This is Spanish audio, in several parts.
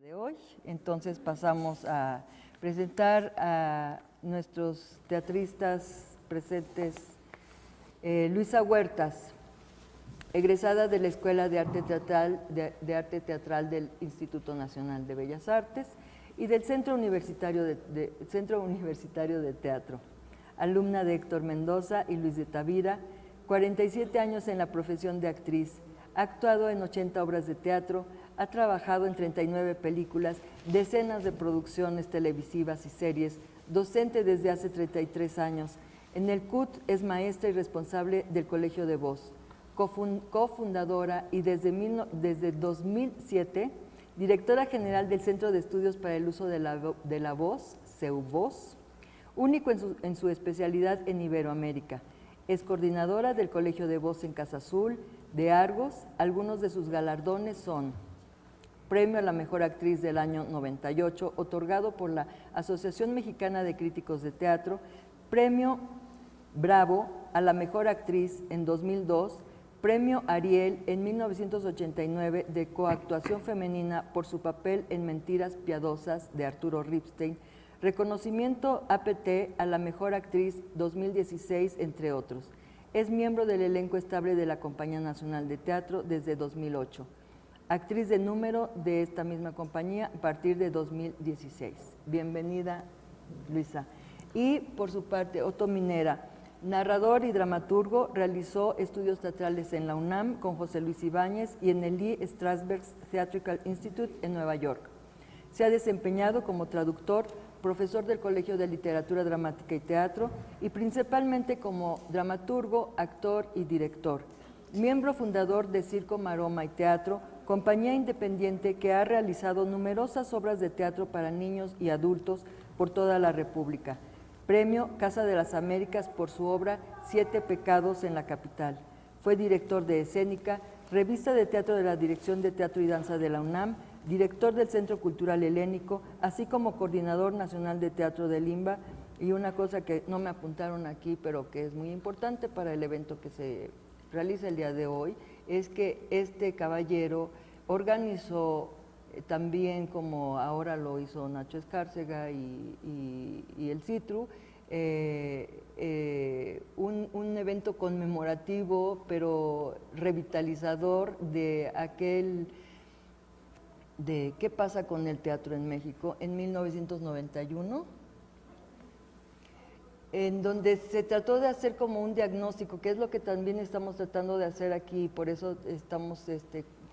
de hoy. Entonces pasamos a presentar a nuestros teatristas presentes. Luisa Huertas, egresada de la Escuela de Arte Teatral del Instituto Nacional de Bellas Artes y del Centro Universitario de Teatro. Alumna de Héctor Mendoza y Luis de Tavira, 47 años en la profesión de actriz. Ha actuado en 80 obras de teatro, ha trabajado en 39 películas, decenas de producciones televisivas y series, docente desde hace 33 años. En el CUT es maestra y responsable del Colegio de Voz, cofundadora y desde 2007, directora general del Centro de Estudios para el Uso de la Voz, CEUVOZ, único en su especialidad en Iberoamérica. Es coordinadora del Colegio de Voz en Casa Azul, de Argos. Algunos de sus galardones son: Premio a la Mejor Actriz del año 98, otorgado por la Asociación Mexicana de Críticos de Teatro; Premio Bravo a la Mejor Actriz en 2002, Premio Ariel en 1989 de coactuación femenina por su papel en Mentiras Piadosas de Arturo Ripstein, reconocimiento APT a la Mejor Actriz 2016, entre otros. Es miembro del elenco estable de la Compañía Nacional de Teatro desde 2008. Actriz de número de esta misma compañía a partir de 2016. Bienvenida, Luisa. Y por su parte, Otto Minera, narrador y dramaturgo, realizó estudios teatrales en la UNAM con José Luis Ibáñez y en el Lee Strasberg Theatrical Institute en Nueva York. Se ha desempeñado como traductor, profesor del Colegio de Literatura Dramática y Teatro y principalmente como dramaturgo, actor y director. Miembro fundador de Circo, Maroma y Teatro, compañía independiente que ha realizado numerosas obras de teatro para niños y adultos por toda la República. Premio Casa de las Américas por su obra Siete Pecados en la Capital. Fue director de Escénica, revista de teatro de la Dirección de Teatro y Danza de la UNAM, director del Centro Cultural Helénico, así como coordinador nacional de teatro del IMBA. Y una cosa que no me apuntaron aquí, pero que es muy importante para el evento que se realiza el día de hoy, es que este caballero organizó también, como ahora lo hizo Nacho Escárcega y el CITRU, un evento conmemorativo pero revitalizador de qué pasa con el teatro en México en 1991, en donde se trató de hacer como un diagnóstico, que es lo que también estamos tratando de hacer aquí. Por eso estamos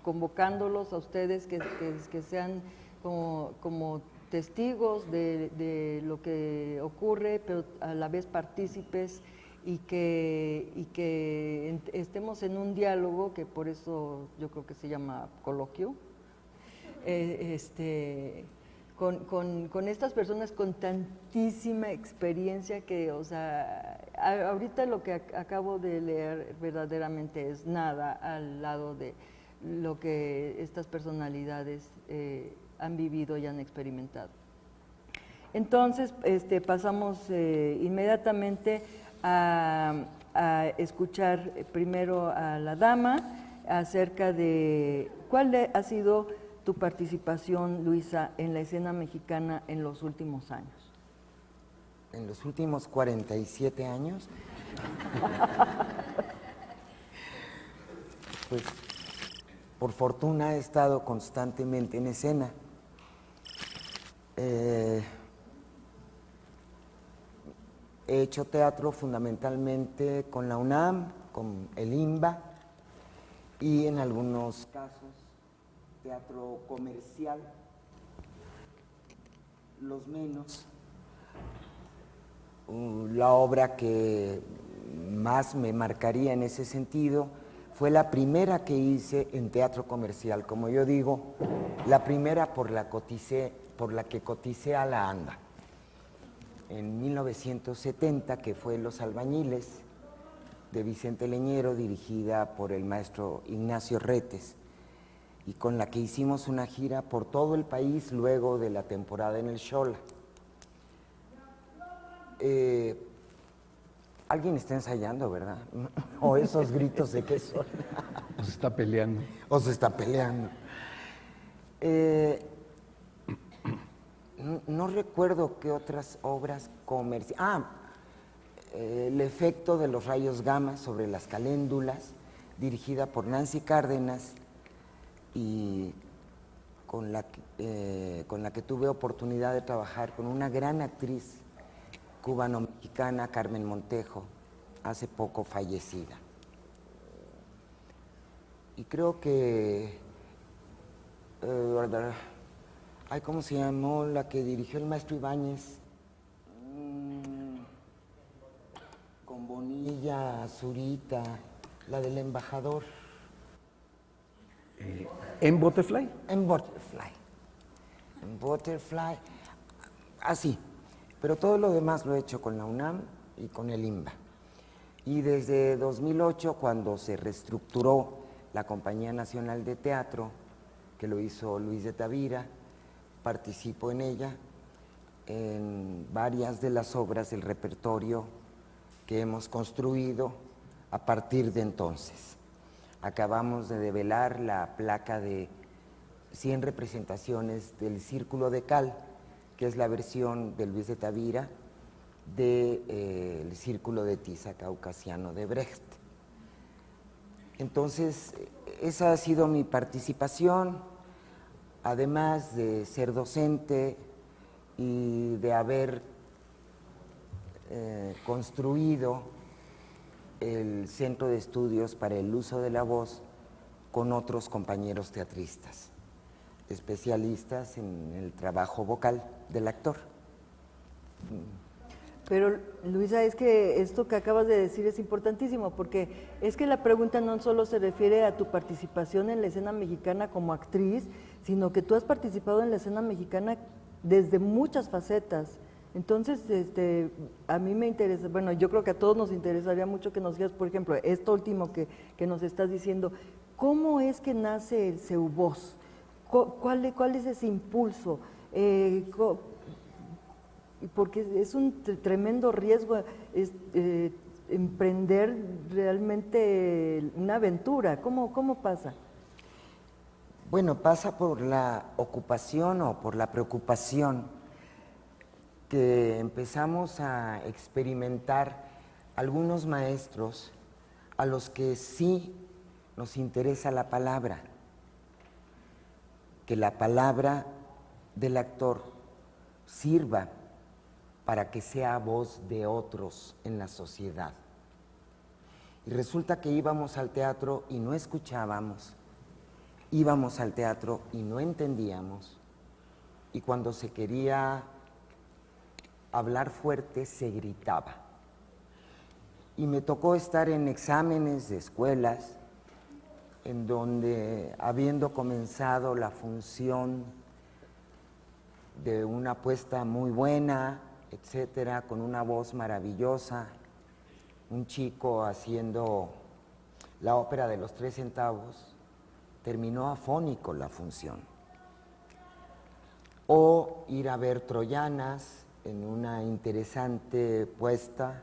convocándolos a ustedes que sean como testigos de lo que ocurre, pero a la vez partícipes, y que estemos en un diálogo, que por eso yo creo que se llama coloquio, con estas personas con tantísima experiencia que, o sea, ahorita lo que acabo de leer verdaderamente es nada al lado de lo que estas personalidades han vivido y han experimentado. Entonces, pasamos inmediatamente a escuchar primero a la dama acerca de cuál ha sido tu participación, Luisa, en la escena mexicana en los últimos años. En los últimos 47 años, pues por fortuna he estado constantemente en escena. He hecho teatro fundamentalmente con la UNAM, con el IMBA y en algunos casos teatro comercial, los menos. La obra que más me marcaría en ese sentido fue la primera que hice en teatro comercial, como yo digo, la primera por la que coticé a la ANDA, en 1970, que fue Los Albañiles, de Vicente Leñero, dirigida por el maestro Ignacio Retes, y con la que hicimos una gira por todo el país luego de la temporada en el Xola. Alguien está ensayando, ¿verdad? O esos gritos de qué son. O se está peleando. O se está peleando. no recuerdo qué otras obras comerciales. El efecto de los rayos gamma sobre las caléndulas, dirigida por Nancy Cárdenas y con la que tuve oportunidad de trabajar con una gran actriz cubano-mexicana, Carmen Montejo, hace poco fallecida. Y creo que, ¿cómo se llamó la que dirigió el maestro Ibáñez? Con Bonilla, Zurita, la del embajador. ¿En Butterfly? En Butterfly. En Butterfly. Así. Pero todo lo demás lo he hecho con la UNAM y con el IMBA. Y desde 2008, cuando se reestructuró la Compañía Nacional de Teatro, que lo hizo Luis de Tavira, participo en ella, en varias de las obras del repertorio que hemos construido a partir de entonces. Acabamos de develar la placa de 100 representaciones del Círculo de Cal, que es la versión de Luis de Tavira del Círculo de Tiza Caucasiano de Brecht. Entonces, esa ha sido mi participación, además de ser docente y de haber construido el Centro de Estudios para el Uso de la Voz con otros compañeros teatristas, especialistas en el trabajo vocal del actor. Pero, Luisa, es que esto que acabas de decir es importantísimo, porque es que la pregunta no solo se refiere a tu participación en la escena mexicana como actriz, sino que tú has participado en la escena mexicana desde muchas facetas. Entonces, a mí me interesa, bueno, yo creo que a todos nos interesaría mucho que nos digas, por ejemplo, esto último que nos estás diciendo, ¿cómo es que nace el CEUVOZ? ¿Cuál es ese impulso? Porque es un tremendo riesgo emprender realmente una aventura. ¿Cómo pasa? Bueno, pasa por la ocupación o por la preocupación que empezamos a experimentar algunos maestros a los que sí nos interesa la palabra, que la palabra del actor sirva para que sea voz de otros en la sociedad. Y resulta que íbamos al teatro y no escuchábamos, íbamos al teatro y no entendíamos, y cuando se quería hablar fuerte se gritaba. Y me tocó estar en exámenes de escuelas en donde, habiendo comenzado la función de una puesta muy buena, etcétera, con una voz maravillosa, un chico haciendo la ópera de los 3 centavos, terminó afónico la función. O ir a ver Troyanas en una interesante puesta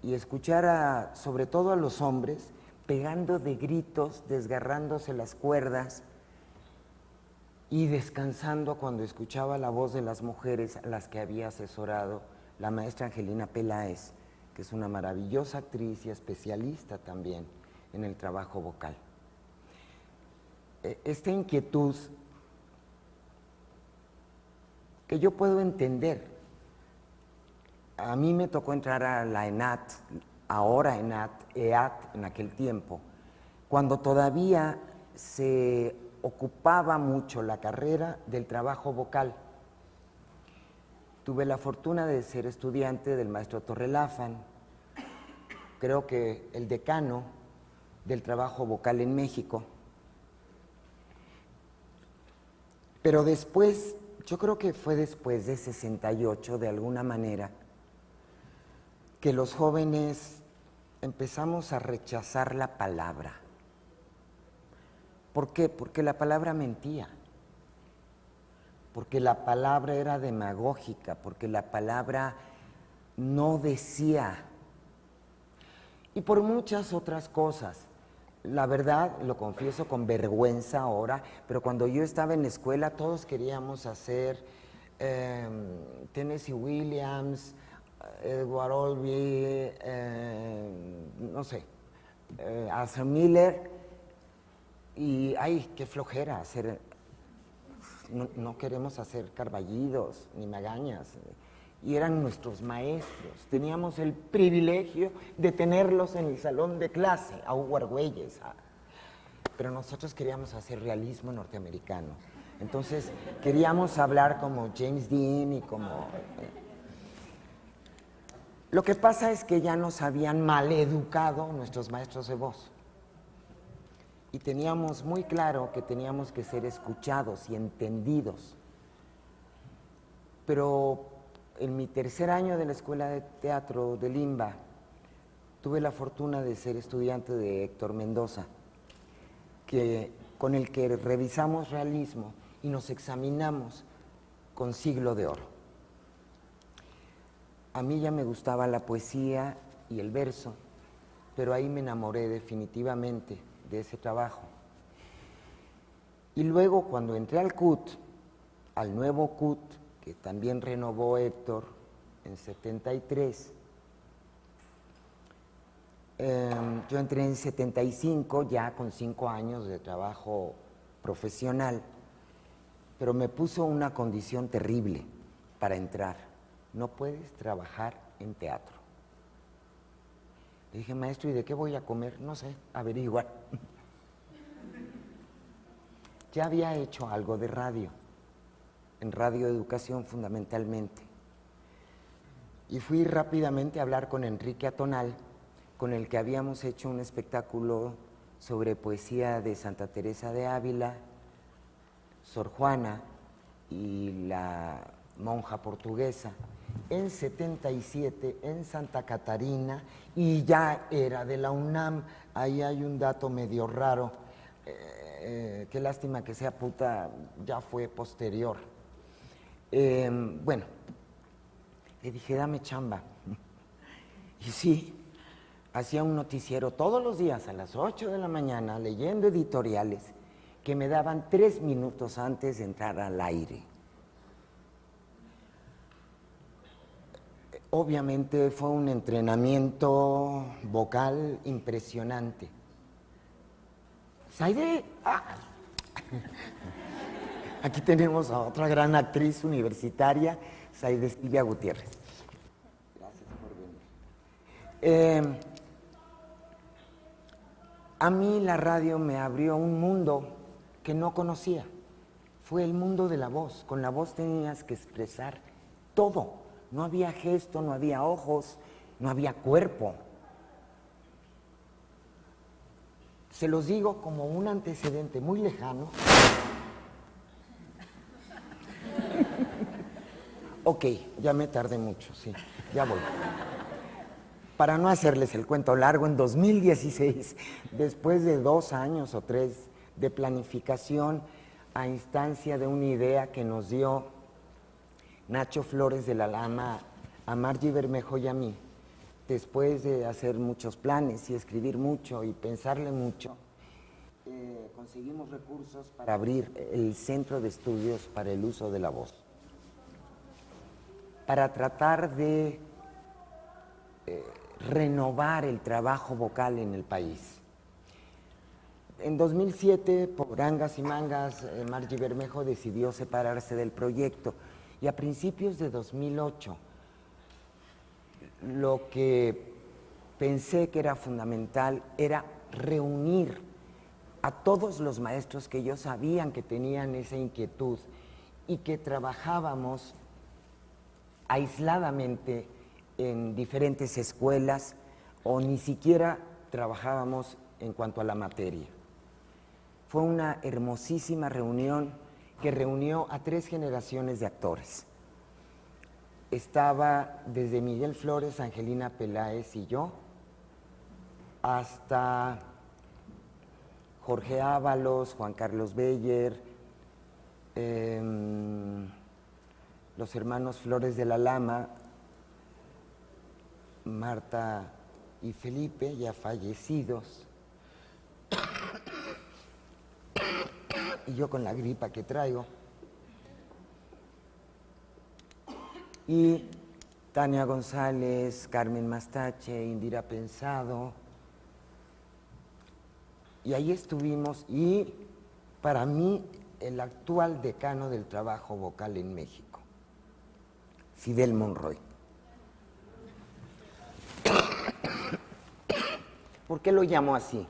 y escuchar sobre todo a los hombres pegando de gritos, desgarrándose las cuerdas y descansando cuando escuchaba la voz de las mujeres a las que había asesorado la maestra Angelina Peláez, que es una maravillosa actriz y especialista también en el trabajo vocal. Esta inquietud que yo puedo entender. A mí me tocó entrar a la ENAT, ahora EAT en aquel tiempo, cuando todavía se ocupaba mucho la carrera del trabajo vocal. Tuve la fortuna de ser estudiante del maestro Torrelafan, creo que el decano del trabajo vocal en México. Pero después, yo creo que fue después de 68, de alguna manera, que los jóvenes empezamos a rechazar la palabra. ¿Por qué? Porque la palabra mentía, porque la palabra era demagógica, porque la palabra no decía, y por muchas otras cosas. La verdad, lo confieso con vergüenza ahora, pero cuando yo estaba en la escuela todos queríamos hacer Tennessee Williams, Edward Albee, no sé, Arthur Miller, y ay, qué flojera hacer, no queremos hacer carballidos ni magañas, y eran nuestros maestros, teníamos el privilegio de tenerlos en el salón de clase, a Hugo Argüelles, pero nosotros queríamos hacer realismo norteamericano. Entonces, queríamos hablar como James Dean y como... Lo que pasa es que ya nos habían maleducado nuestros maestros de voz. Y teníamos muy claro que teníamos que ser escuchados y entendidos. Pero en mi tercer año de la Escuela de Teatro de Limba, tuve la fortuna de ser estudiante de Héctor Mendoza, con el que revisamos realismo y nos examinamos con Siglo de Oro. A mí ya me gustaba la poesía y el verso, pero ahí me enamoré definitivamente de ese trabajo. Y luego cuando entré al CUT, al nuevo CUT, que también renovó Héctor en 73, yo entré en 75, ya con 5 años de trabajo profesional, pero me puso una condición terrible para entrar. No puedes trabajar en teatro. Le dije, maestro, ¿y de qué voy a comer? No sé, averiguar. Ya había hecho algo de radio, en Radio Educación fundamentalmente. Y fui rápidamente a hablar con Enrique Atonal, con el que habíamos hecho un espectáculo sobre poesía de Santa Teresa de Ávila, Sor Juana y la monja portuguesa, en 77 en Santa Catarina, y ya era de la UNAM. Ahí hay un dato medio raro, qué lástima que sea puta, ya fue posterior. Bueno, le dije, dame chamba. Y sí, hacía un noticiero todos los días a las 8 de la mañana, leyendo editoriales que me daban 3 minutos antes de entrar al aire. Obviamente fue un entrenamiento vocal impresionante. ¡Saide! ¡Ah! Aquí tenemos a otra gran actriz universitaria, Saide Silvia Gutiérrez. Gracias por venir. A mí la radio me abrió un mundo que no conocía. Fue el mundo de la voz. Con la voz tenías que expresar todo. No había gesto, no había ojos, no había cuerpo. Se los digo como un antecedente muy lejano. Ok, ya me tardé mucho, sí, ya voy. Para no hacerles el cuento largo, en 2016, después de 2 años o 3 de planificación a instancia de una idea que nos dio Nacho Flores de la Lama a Margie Bermejo y a mí, después de hacer muchos planes y escribir mucho y pensarle mucho, conseguimos recursos para abrir el Centro de Estudios para el Uso de la Voz, para tratar de renovar el trabajo vocal en el país. En 2007, por angas y mangas, Margie Bermejo decidió separarse del proyecto, y a principios de 2008, lo que pensé que era fundamental era reunir a todos los maestros que yo sabían que tenían esa inquietud y que trabajábamos aisladamente en diferentes escuelas o ni siquiera trabajábamos en cuanto a la materia. Fue una hermosísima reunión que reunió a 3 generaciones de actores. Estaba desde Miguel Flores, Angelina Peláez y yo, hasta Jorge Ábalos, Juan Carlos Beyer, los hermanos Flores de la Lama, Marta y Felipe, ya fallecidos, y yo con la gripa que traigo. y Tania González, Carmen Mastache, Indira Pensado, y ahí estuvimos, y para mí el actual decano del trabajo vocal en México, Fidel Monroy. ¿Por qué lo llamo así?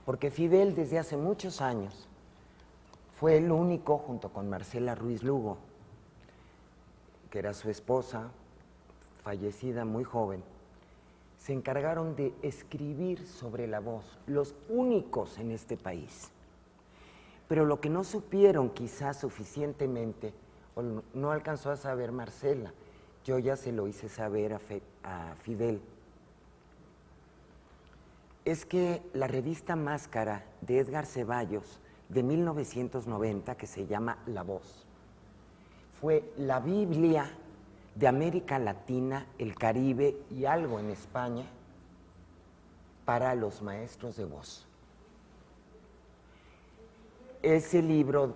Porque Fidel desde hace muchos años fue el único, junto con Marcela Ruiz Lugo, que era su esposa, fallecida muy joven, se encargaron de escribir sobre la voz, los únicos en este país. Pero lo que no supieron quizás suficientemente, o no alcanzó a saber Marcela, yo ya se lo hice saber a Fidel, es que la revista Máscara de Edgar Ceballos de 1990, que se llama La Voz, fue la Biblia de América Latina, el Caribe y algo en España para los maestros de voz. Ese libro,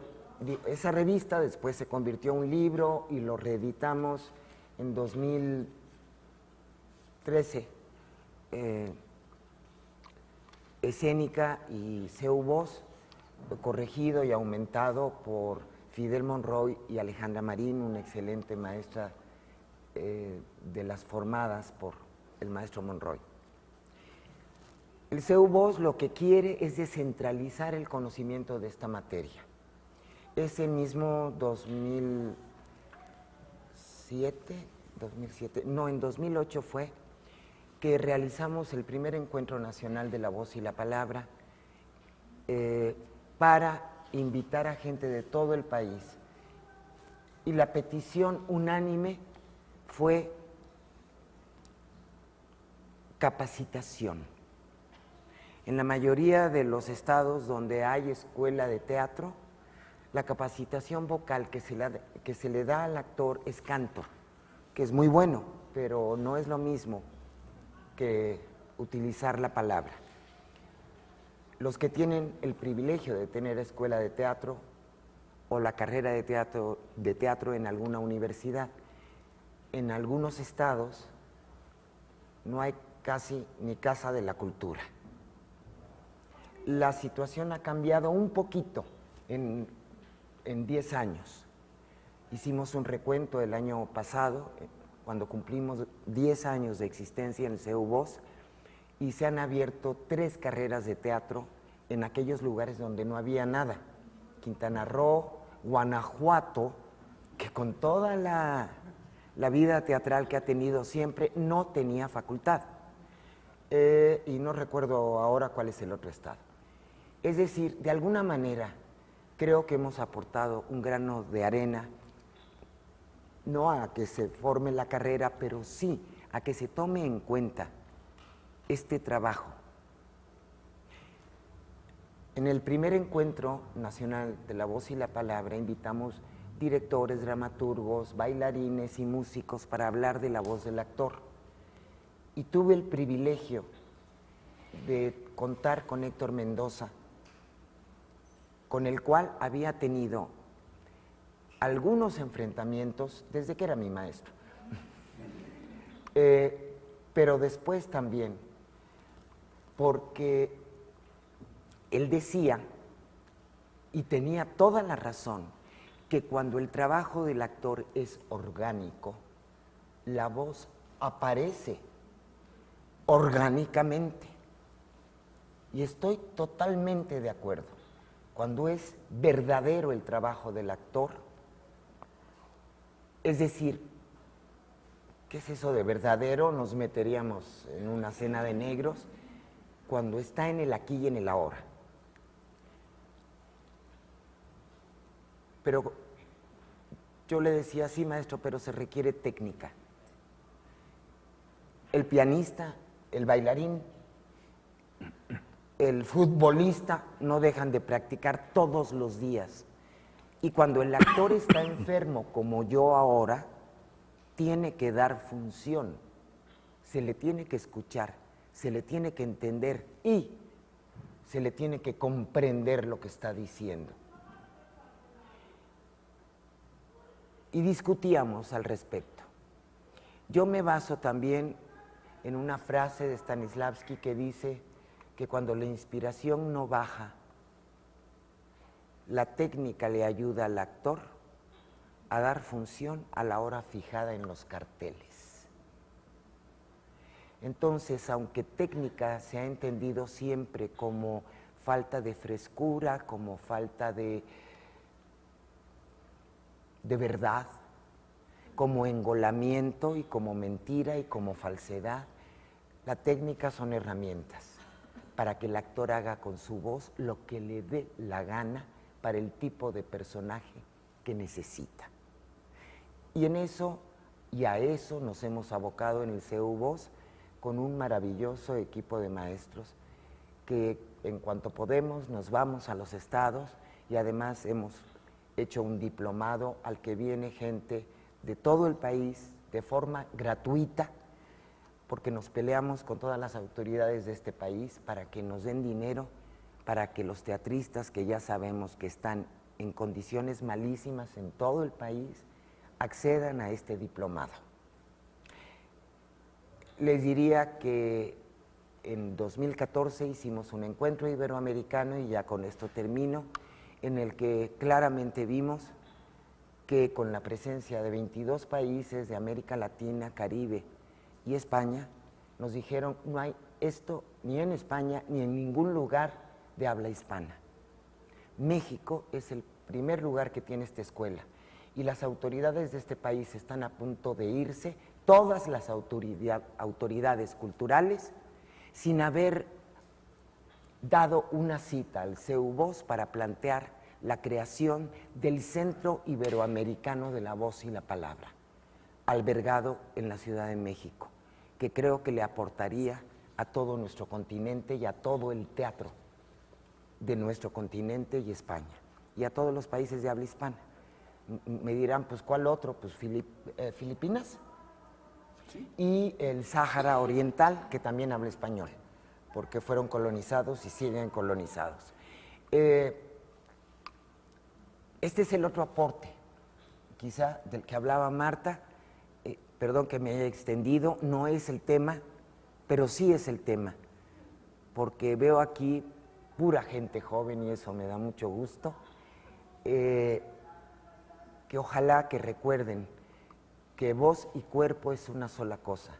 esa revista después se convirtió en un libro y lo reeditamos en 2013. Escénica y CEU Voz, corregido y aumentado por Fidel Monroy y Alejandra Marín, una excelente maestra de las formadas por el maestro Monroy. El CEU Voz lo que quiere es descentralizar el conocimiento de esta materia. Ese mismo 2008 fue que realizamos el primer encuentro nacional de la voz y la palabra para invitar a gente de todo el país. Y la petición unánime fue capacitación. En la mayoría de los estados donde hay escuela de teatro, la capacitación vocal que se le da al actor es canto, que es muy bueno, pero no es lo mismo que utilizar la palabra. Los que tienen el privilegio de tener escuela de teatro o la carrera de teatro en alguna universidad, en algunos estados no hay casi ni casa de la cultura. La situación ha cambiado un poquito en 10 años. Hicimos un recuento el año pasado, cuando cumplimos 10 años de existencia en el CEU Voz, y se han abierto 3 carreras de teatro en aquellos lugares donde no había nada. Quintana Roo, Guanajuato, que con toda la vida teatral que ha tenido siempre, no tenía facultad. Y no recuerdo ahora cuál es el otro estado. Es decir, de alguna manera, creo que hemos aportado un grano de arena, no a que se forme la carrera, pero sí a que se tome en cuenta este trabajo. En el primer encuentro nacional de la voz y la palabra invitamos directores, dramaturgos, bailarines y músicos para hablar de la voz del actor. Y tuve el privilegio de contar con Héctor Mendoza, con el cual había tenido algunos enfrentamientos desde que era mi maestro. Pero después también, porque él decía, y tenía toda la razón, que cuando el trabajo del actor es orgánico, la voz aparece orgánicamente. Y estoy totalmente de acuerdo. Cuando es verdadero el trabajo del actor, es decir, ¿qué es eso de verdadero? Nos meteríamos en una cena de negros, cuando está en el aquí y en el ahora. Pero yo le decía, sí, maestro, pero se requiere técnica. El pianista, el bailarín, el futbolista no dejan de practicar todos los días. Y cuando el actor está enfermo, como yo ahora, tiene que dar función, se le tiene que escuchar, se le tiene que entender y se le tiene que comprender lo que está diciendo. y discutíamos al respecto. Yo me baso también en una frase de Stanislavski que dice que cuando la inspiración no baja, la técnica le ayuda al actor a dar función a la hora fijada en los carteles. Entonces, aunque técnica se ha entendido siempre como falta de frescura, como falta de verdad, como engolamiento y como mentira y como falsedad, la técnica son herramientas para que el actor haga con su voz lo que le dé la gana para el tipo de personaje que necesita. Y en eso, y a eso nos hemos abocado en el CEU Voz con un maravilloso equipo de maestros que en cuanto podemos nos vamos a los estados y además hemos hecho un diplomado al que viene gente de todo el país de forma gratuita, porque nos peleamos con todas las autoridades de este país para que nos den dinero, para que los teatristas que ya sabemos que están en condiciones malísimas en todo el país accedan a este diplomado. Les diría que en 2014 hicimos un encuentro iberoamericano, y ya con esto termino, en el que claramente vimos que con la presencia de 22 países de América Latina, Caribe y España, nos dijeron no hay esto ni en España ni en ningún lugar de habla hispana. México es el primer lugar que tiene esta escuela y las autoridades de este país están a punto de irse, todas las autoridades culturales, sin haber dado una cita al CEU Voz para plantear la creación del Centro Iberoamericano de la Voz y la Palabra, albergado en la Ciudad de México, que creo que le aportaría a todo nuestro continente y a todo el teatro de nuestro continente y España, y a todos los países de habla hispana. Me dirán, pues, ¿cuál otro? Pues Filipinas, ¿sí? Y el Sáhara Oriental, que también habla español, porque fueron colonizados y siguen colonizados. Este es el otro aporte, quizá del que hablaba Marta, perdón que me haya extendido, no es el tema, pero sí es el tema, porque veo aquí pura gente joven y eso me da mucho gusto, que ojalá que recuerden que voz y cuerpo es una sola cosa,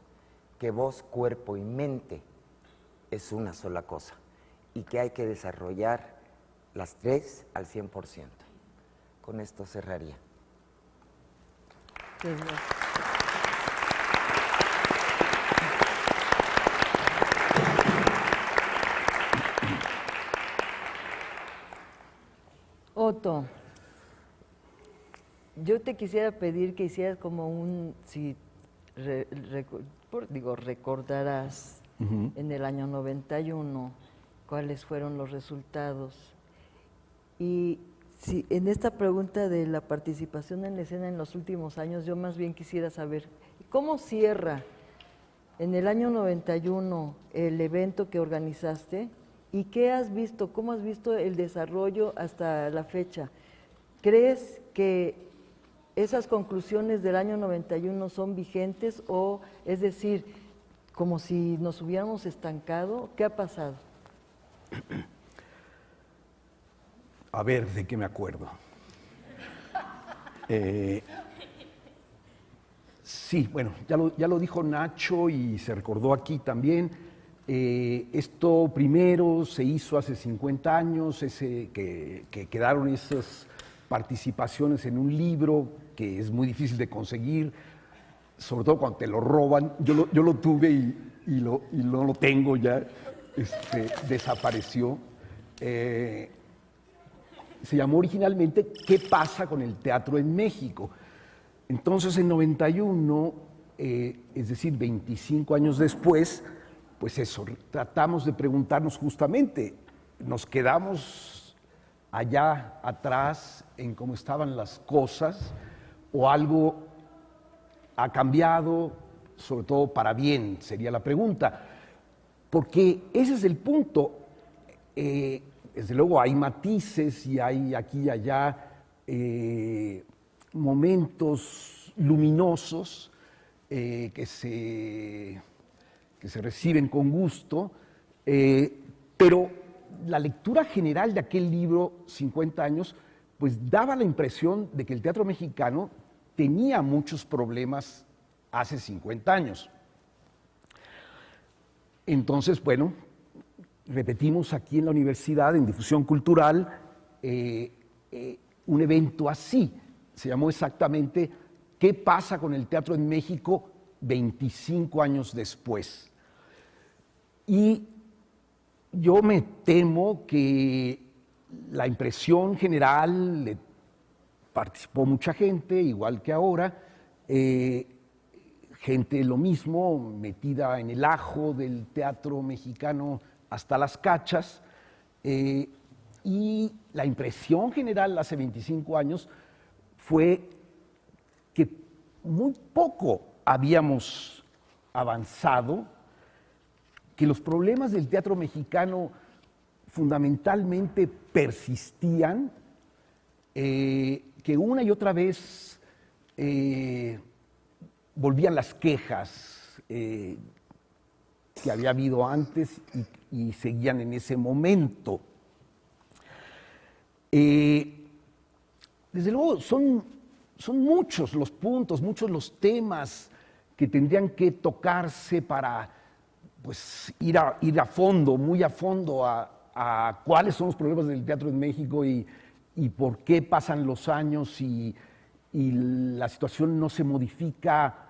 que voz, cuerpo y mente es una sola cosa y que hay que desarrollar las tres al 100%. Con esto cerraría. Sí, gracias. Otto, yo te quisiera pedir que hicieras como un, si recordarás en el año 91 cuáles fueron los resultados. Y si en esta pregunta de la participación en la escena en los últimos años, yo más bien quisiera saber cómo cierra en el año 91 el evento que organizaste y qué has visto, cómo has visto el desarrollo hasta la fecha. ¿Crees que esas conclusiones del año 91 son vigentes o, es decir, como si nos hubiéramos estancado? ¿Qué ha pasado? A ver, ¿de qué me acuerdo? Sí, bueno, ya lo dijo Nacho y se recordó aquí también. Esto primero se hizo hace 50 años, que quedaron esas participaciones en un libro que es muy difícil de conseguir, sobre todo cuando te lo roban. Yo lo tuve y no lo tengo ya, desapareció. Se llamó originalmente ¿Qué pasa con el teatro en México? Entonces, en 91, es decir, 25 años después, pues eso, tratamos de preguntarnos justamente, nos quedamos allá atrás en cómo estaban las cosas, o algo ha cambiado, sobre todo para bien, sería la pregunta, porque ese es el punto. Desde luego hay matices y hay aquí y allá momentos luminosos que se reciben con gusto, pero la lectura general de aquel libro, 50 años, pues daba la impresión de que el teatro mexicano tenía muchos problemas hace 50 años. Entonces, bueno, repetimos aquí en la universidad, en Difusión Cultural, un evento así. Se llamó exactamente ¿Qué pasa con el teatro en México 25 años después? Y yo me temo que la impresión general, participó mucha gente, igual que ahora, gente lo mismo, metida en el ajo del teatro mexicano hasta las cachas, y la impresión general hace 25 años fue que muy poco habíamos avanzado, que los problemas del teatro mexicano fundamentalmente persistían, que una y otra vez volvían las quejas que había habido antes y seguían en ese momento. Desde luego son muchos los puntos, muchos los temas que tendrían que tocarse para pues, ir a fondo, muy a fondo a cuáles son los problemas del teatro en México y por qué pasan los años y la situación no se modifica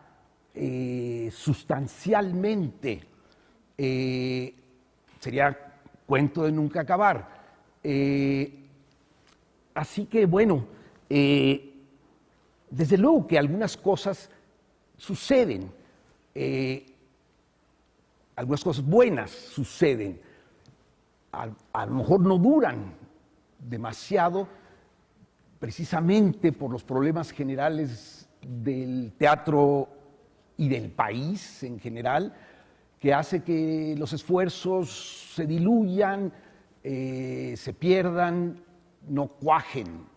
sustancialmente. Sería cuento de nunca acabar. Así que, bueno, desde luego que algunas cosas suceden, algunas cosas buenas suceden, a lo mejor no duran demasiado, precisamente por los problemas generales del teatro y del país en general, que hace que los esfuerzos se diluyan, se pierdan, no cuajen.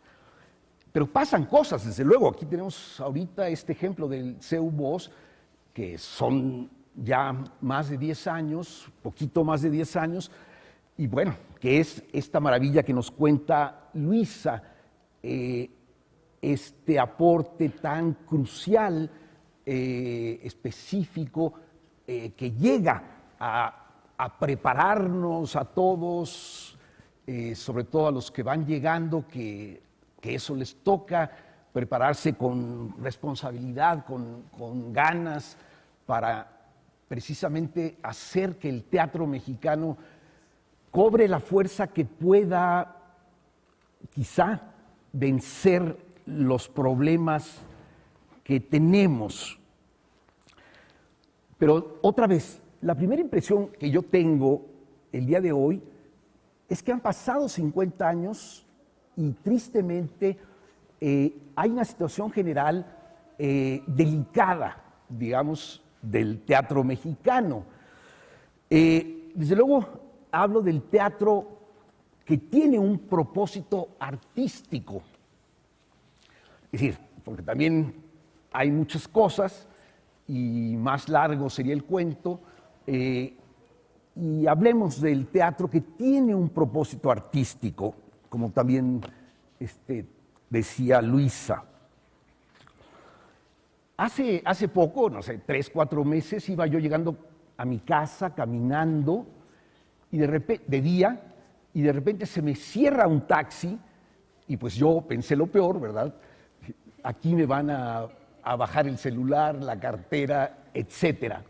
Pero pasan cosas, desde luego. Aquí tenemos ahorita este ejemplo del CEU Voz, que son ya más de 10 años, poquito más de 10 años, y bueno, que es esta maravilla que nos cuenta Luisa, este aporte tan crucial, específico, que llega a prepararnos a todos, sobre todo a los que van llegando, que eso les toca, prepararse con responsabilidad, con ganas, para precisamente hacer que el teatro mexicano cobre la fuerza que pueda, quizá, vencer los problemas que tenemos. Pero otra vez, la primera impresión que yo tengo el día de hoy es que han pasado 50 años y tristemente hay una situación general delicada, digamos, del teatro mexicano. Desde luego hablo del teatro que tiene un propósito artístico. Es decir, porque también hay muchas cosas y más largo sería el cuento, y hablemos del teatro que tiene un propósito artístico, como también decía Luisa. Hace poco, no sé, 3, 4 meses, iba yo llegando a mi casa caminando y de repente, de día, y de repente se me cierra un taxi y pues yo pensé lo peor, ¿verdad? Aquí me van a bajar el celular, la cartera, etcétera.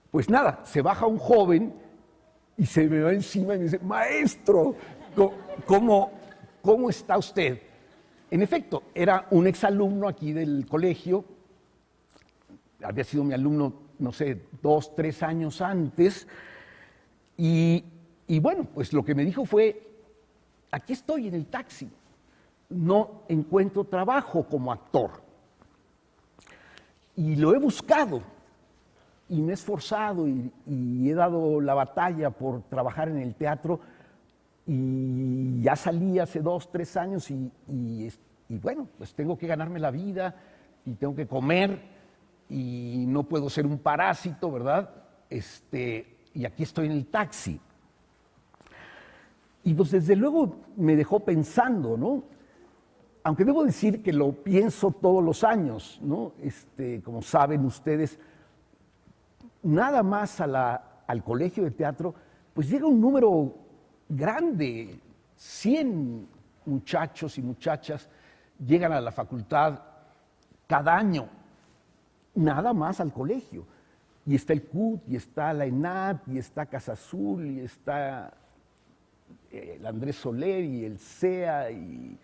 Pues nada, se baja un joven y se me va encima y me dice: maestro, ¿cómo está usted? En efecto, era un exalumno aquí del colegio, había sido mi alumno, no sé, 2, 3 años antes, y bueno, pues lo que me dijo fue: aquí estoy en el taxi, no encuentro trabajo como actor. Y lo he buscado, y me he esforzado, y he dado la batalla por trabajar en el teatro, y ya salí hace 2, 3 años y bueno, pues tengo que ganarme la vida y tengo que comer y no puedo ser un parásito, ¿verdad? Y aquí estoy en el taxi. Y pues desde luego me dejó pensando, ¿no? Aunque debo decir que lo pienso todos los años, ¿no? Como saben ustedes, nada más al colegio de teatro, pues llega un número grande, 100 muchachos y muchachas llegan a la facultad cada año, nada más al colegio. Y está el CUT, y está la ENAD, y está Casa Azul, y está el Andrés Soler, y el CEA, y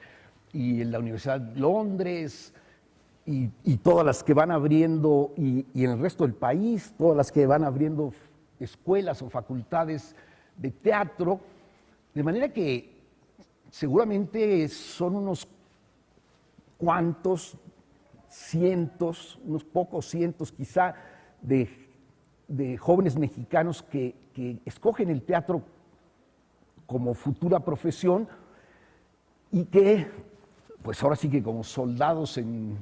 la Universidad de Londres, y todas las que van abriendo, y en el resto del país, todas las que van abriendo escuelas o facultades de teatro, de manera que seguramente son unos cuantos cientos, unos pocos cientos quizá, de jóvenes mexicanos que escogen el teatro como futura profesión y que, pues ahora sí que como soldados en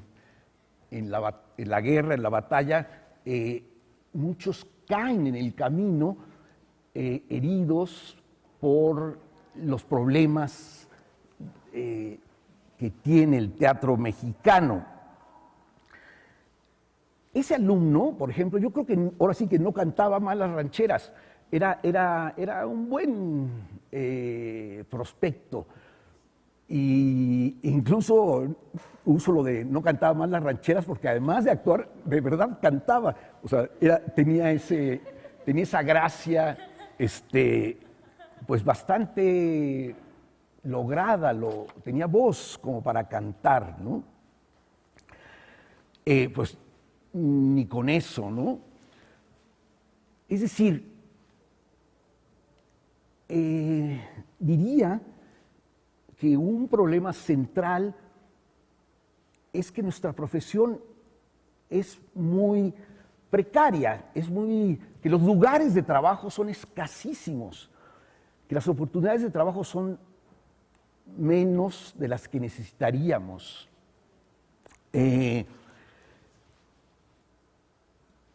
la guerra, en la batalla, muchos caen en el camino heridos por los problemas que tiene el teatro mexicano. Ese alumno, por ejemplo, yo creo que ahora sí que no cantaba mal las rancheras, era un buen prospecto. Y incluso uso lo de no cantaba mal las rancheras porque además de actuar, de verdad cantaba. O sea, tenía esa gracia, pues bastante lograda, tenía voz como para cantar, ¿no? Pues ni con eso, ¿no? Es decir, diría que un problema central es que nuestra profesión es muy precaria, que los lugares de trabajo son escasísimos, que las oportunidades de trabajo son menos de las que necesitaríamos.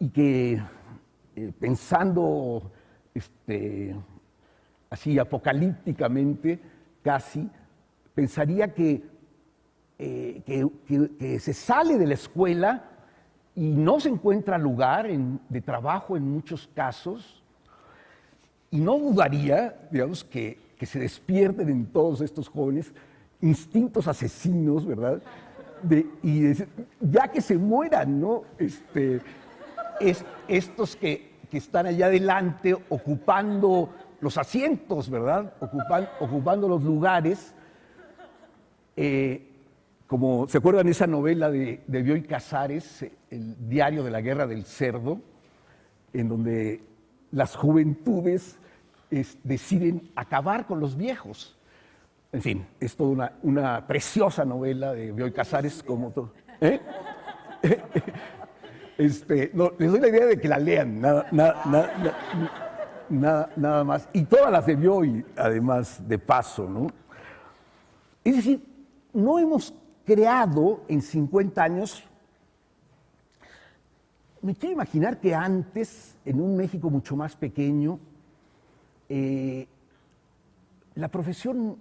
Y que pensando así apocalípticamente casi, pensaría que se sale de la escuela y no se encuentra lugar de trabajo en muchos casos, y no dudaría, digamos, que se despierten en todos estos jóvenes instintos asesinos, ¿verdad? Y decir, ya que se mueran, ¿no? Estos que están allá adelante ocupando los asientos, ¿verdad? Ocupando los lugares. Como se acuerdan esa novela de Bioy Casares, El diario de la guerra del cerdo, en donde las juventudes deciden acabar con los viejos. En fin, es toda una preciosa novela de Bioy Casares, como todo. No, les doy la idea de que la lean, nada más. Y todas las de Bioy, además, de paso, ¿no? Es decir, no hemos creado en 50 años, me quiero imaginar que antes, en un México mucho más pequeño, la profesión,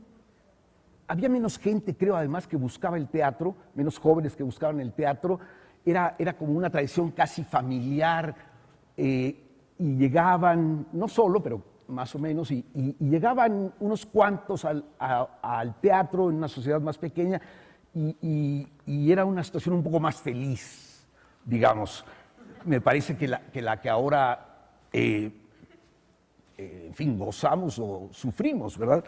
había menos gente, creo, además, que buscaba el teatro, menos jóvenes que buscaban el teatro, era como una tradición casi familiar, y llegaban, no solo, pero más o menos, y llegaban unos cuantos al teatro en una sociedad más pequeña, y era una situación un poco más feliz, digamos. Me parece que la que ahora, en fin, gozamos o sufrimos, ¿verdad?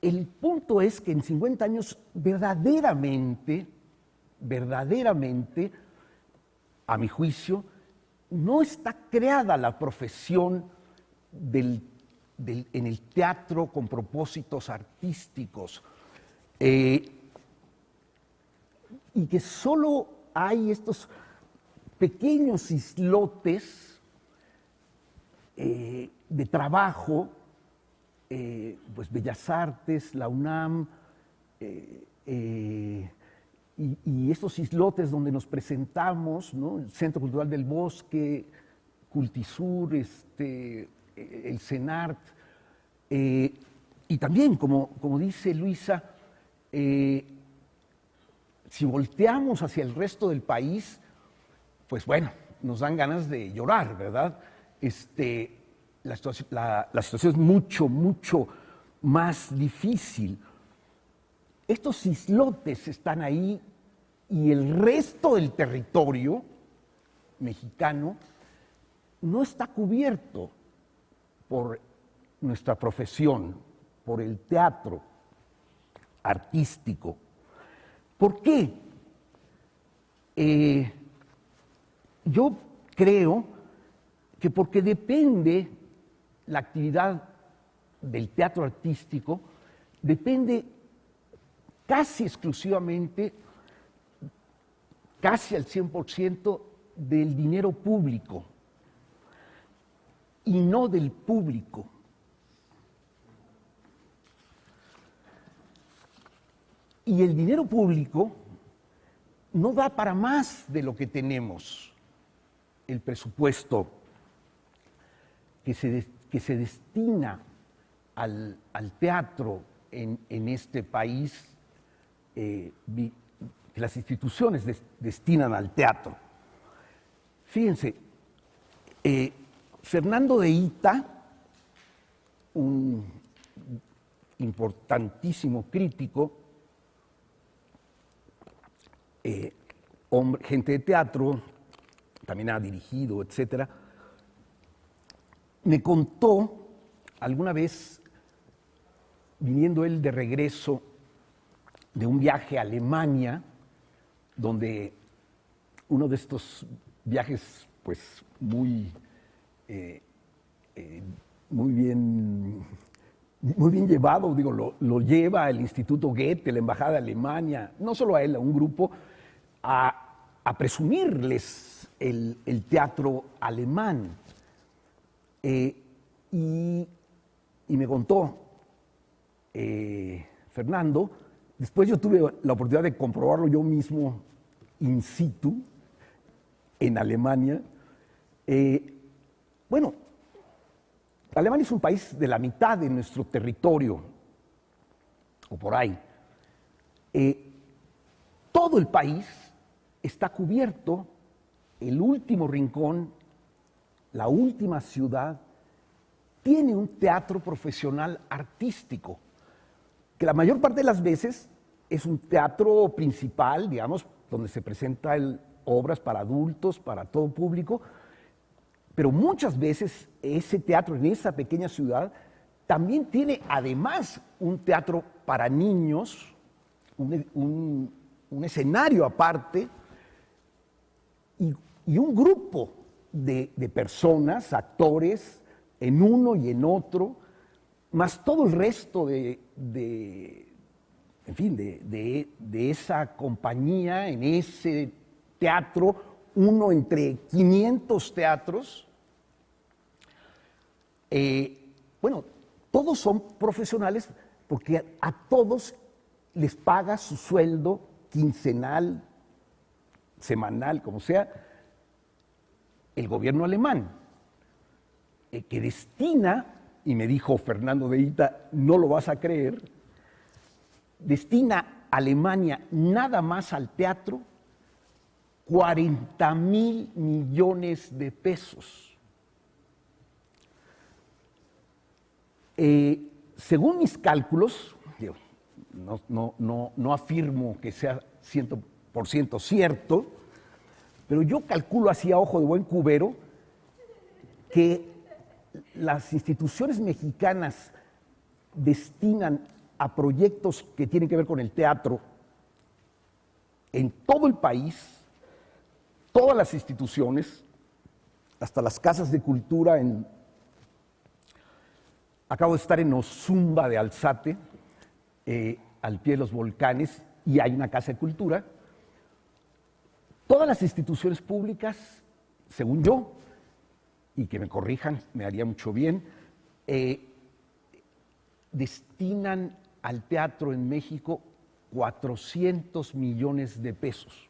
El punto es que en 50 años verdaderamente, a mi juicio, no está creada la profesión en el teatro con propósitos artísticos, y que solo hay estos pequeños islotes de trabajo, pues Bellas Artes, la UNAM, y estos islotes donde nos presentamos, ¿no? El Centro Cultural del Bosque, Cultisur, el CENART, y también, como dice Luisa, si volteamos hacia el resto del país, pues bueno, nos dan ganas de llorar, ¿verdad? La situación es mucho, mucho más difícil. Estos islotes están ahí y el resto del territorio mexicano no está cubierto por nuestra profesión, por el teatro artístico. ¿Por qué? Yo creo que porque depende la actividad del teatro artístico, depende casi exclusivamente, casi al 100% del dinero público y no del público. Y el dinero público no da para más de lo que tenemos. El presupuesto que se destina al teatro en este país, que las instituciones destinan al teatro. Fíjense, Fernando de Ita, un importantísimo crítico, gente de teatro, también ha dirigido, etcétera, me contó alguna vez, viniendo él de regreso de un viaje a Alemania, donde uno de estos viajes, pues muy bien llevado, digo, lo lleva el Instituto Goethe, la Embajada de Alemania, no solo a él, a un grupo, a presumirles el teatro alemán. Y me contó Fernando, después yo tuve la oportunidad de comprobarlo yo mismo in situ en Alemania. Bueno, Alemania es un país de la mitad de nuestro territorio, o por ahí. Todo el país está cubierto, el último rincón, la última ciudad, tiene un teatro profesional artístico, que la mayor parte de las veces es un teatro principal, digamos, donde se presentan obras para adultos, para todo público, pero muchas veces ese teatro en esa pequeña ciudad también tiene además un teatro para niños, un escenario aparte y un grupo de personas, actores, en uno y en otro, más todo el resto de esa compañía, en ese teatro, uno entre 500 teatros. Bueno, todos son profesionales porque a todos les paga su sueldo quincenal, semanal, como sea, el gobierno alemán, que destina, y me dijo Fernando de Ita, no lo vas a creer, destina Alemania nada más al teatro 40,000 millones de pesos. Según mis cálculos, no afirmo que sea 100% cierto, pero yo calculo así a ojo de buen cubero que las instituciones mexicanas destinan a proyectos que tienen que ver con el teatro en todo el país, todas las instituciones, hasta las casas de cultura. Acabo de estar en Ozumba de Alzate, al pie de los volcanes, y hay una casa de cultura. Todas las instituciones públicas, según yo, y que me corrijan, me haría mucho bien, destinan al teatro en México 400 millones de pesos.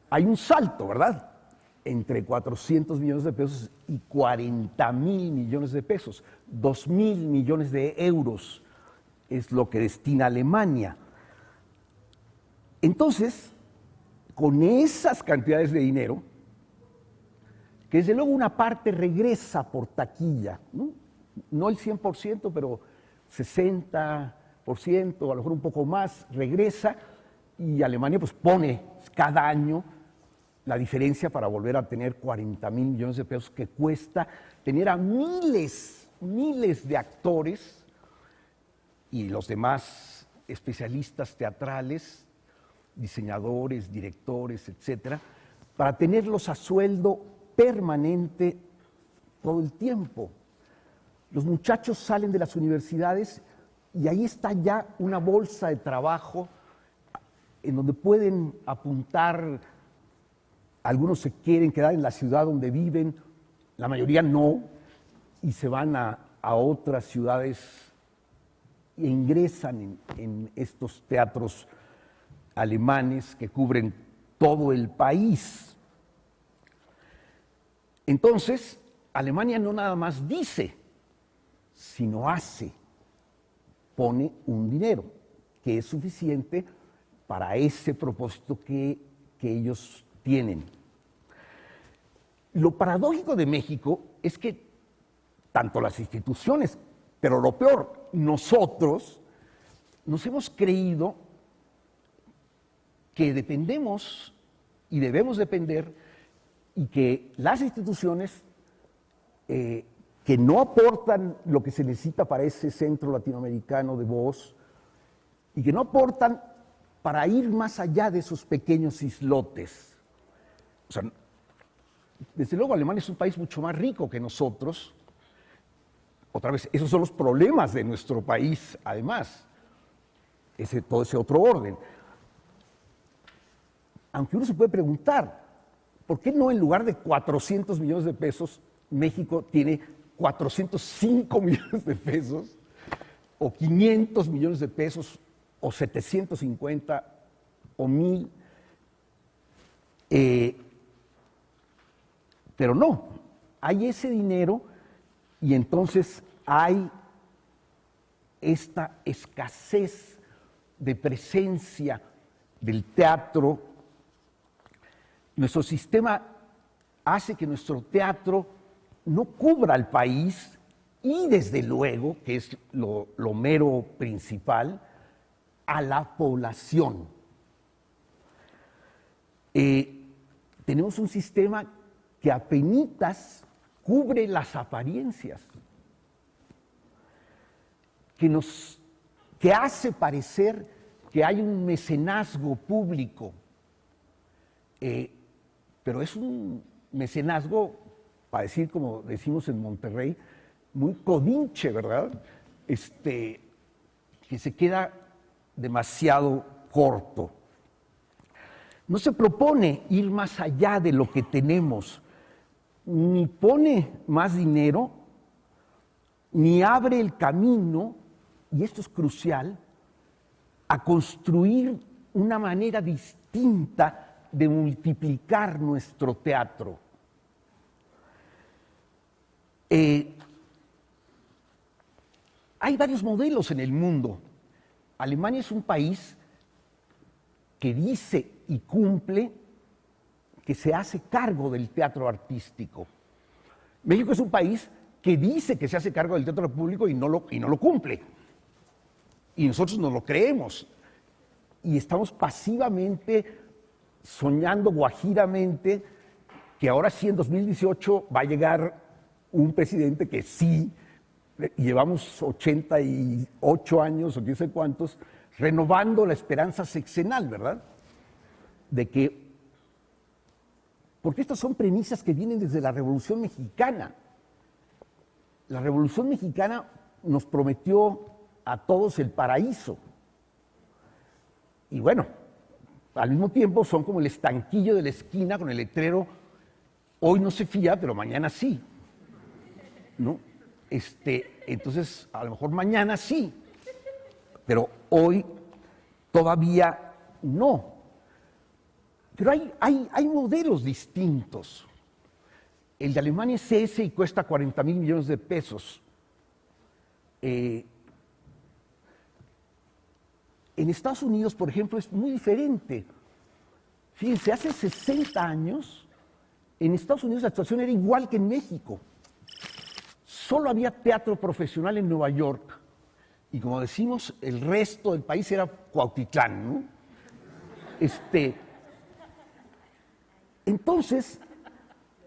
Hay un salto, ¿verdad?, entre 400 millones de pesos y 40.000 millones de pesos. 2.000 millones de euros es lo que destina Alemania. Entonces, con esas cantidades de dinero, que desde luego una parte regresa por taquilla, no el 100%, pero 60%, a lo mejor un poco más, regresa, y Alemania pues pone cada año la diferencia para volver a tener 40.000 millones de pesos que cuesta tener a miles de actores y los demás especialistas teatrales, diseñadores, directores, etcétera, para tenerlos a sueldo permanente todo el tiempo. Los muchachos salen de las universidades y ahí está ya una bolsa de trabajo en donde pueden apuntar. Algunos se quieren quedar en la ciudad donde viven, la mayoría no, y se van a otras ciudades e ingresan en estos teatros alemanes que cubren todo el país. Entonces, Alemania no nada más dice, sino hace, pone un dinero que es suficiente para ese propósito que ellos tienen. Lo paradójico de México es que tanto las instituciones, pero lo peor, nosotros nos hemos creído que dependemos y debemos depender, y que las instituciones que no aportan lo que se necesita para ese centro latinoamericano de voz, y que no aportan para ir más allá de esos pequeños islotes. O sea, desde luego Alemania es un país mucho más rico que nosotros. Otra vez, esos son los problemas de nuestro país, además, todo ese otro orden. Aunque uno se puede preguntar, ¿por qué no en lugar de 400 millones de pesos, México tiene 405 millones de pesos, o 500 millones de pesos, o 750, o 1,000? Pero no, hay ese dinero y entonces hay esta escasez de presencia del teatro. Nuestro sistema hace que nuestro teatro no cubra al país y, desde luego, que es lo mero principal, a la población. Tenemos un sistema que apenitas cubre las apariencias, que hace parecer que hay un mecenazgo público, pero es un mecenazgo, para decir como decimos en Monterrey, muy codinche, ¿verdad? Que se queda demasiado corto. No se propone ir más allá de lo que tenemos, ni pone más dinero, ni abre el camino, y esto es crucial, a construir una manera distinta de multiplicar nuestro teatro. Hay varios modelos en el mundo. Alemania es un país que dice y cumple que se hace cargo del teatro artístico. México es un país que dice que se hace cargo del teatro público y no lo cumple. Y nosotros nos lo creemos. Y estamos pasivamente soñando guajiramente que ahora sí, en 2018, va a llegar un presidente que sí, y llevamos 88 años o quién sé cuántos, renovando la esperanza sexenal, ¿verdad? Porque estas son premisas que vienen desde la Revolución Mexicana. La Revolución Mexicana nos prometió a todos el paraíso. Y bueno, al mismo tiempo son como el estanquillo de la esquina con el letrero: hoy no se fía, pero mañana sí. ¿No? Entonces, a lo mejor mañana sí. pero hoy todavía no. Pero hay modelos distintos. El de Alemania es ese y cuesta 40,000 millones de pesos. En Estados Unidos, por ejemplo, es muy diferente. Fíjense, hace 60 años, en Estados Unidos la situación era igual que en México. Solo había teatro profesional en Nueva York. Y como decimos, el resto del país era Cuautitlán, ¿no? Entonces,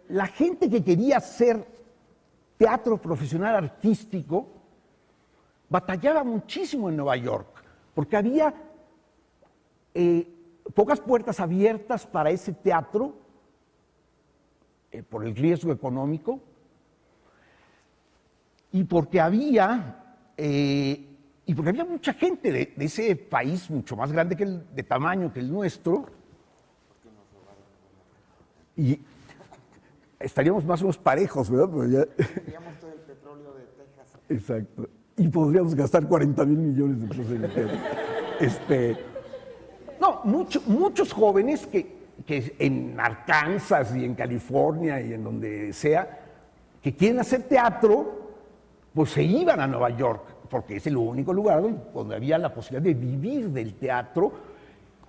la gente que quería hacer teatro profesional artístico batallaba muchísimo en Nueva York, porque había pocas puertas abiertas para ese teatro por el riesgo económico y porque había mucha gente de ese país mucho más grande de tamaño que el nuestro. Y estaríamos más o menos parejos, ¿verdad? Pero ya... Teníamos todo el petróleo de Texas. Exacto. Y podríamos gastar 40,000 millones de pesos en el No, muchos jóvenes que en Arkansas y en California y en donde sea, que quieren hacer teatro, pues se iban a Nueva York, porque es el único lugar donde había la posibilidad de vivir del teatro,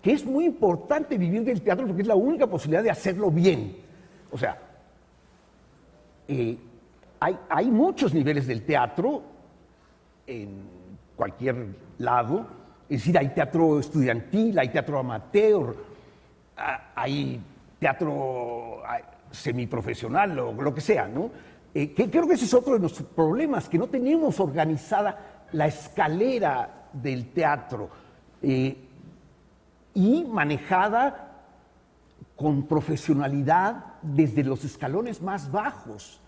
que es muy importante vivir del teatro porque es la única posibilidad de hacerlo bien. O sea, hay muchos niveles del teatro en cualquier lado. Es decir, hay teatro estudiantil, hay teatro amateur, hay teatro semiprofesional o lo que sea, ¿no? Creo que ese es otro de nuestros problemas, que no tenemos organizada la escalera del teatro y manejada con profesionalidad desde los escalones más bajos.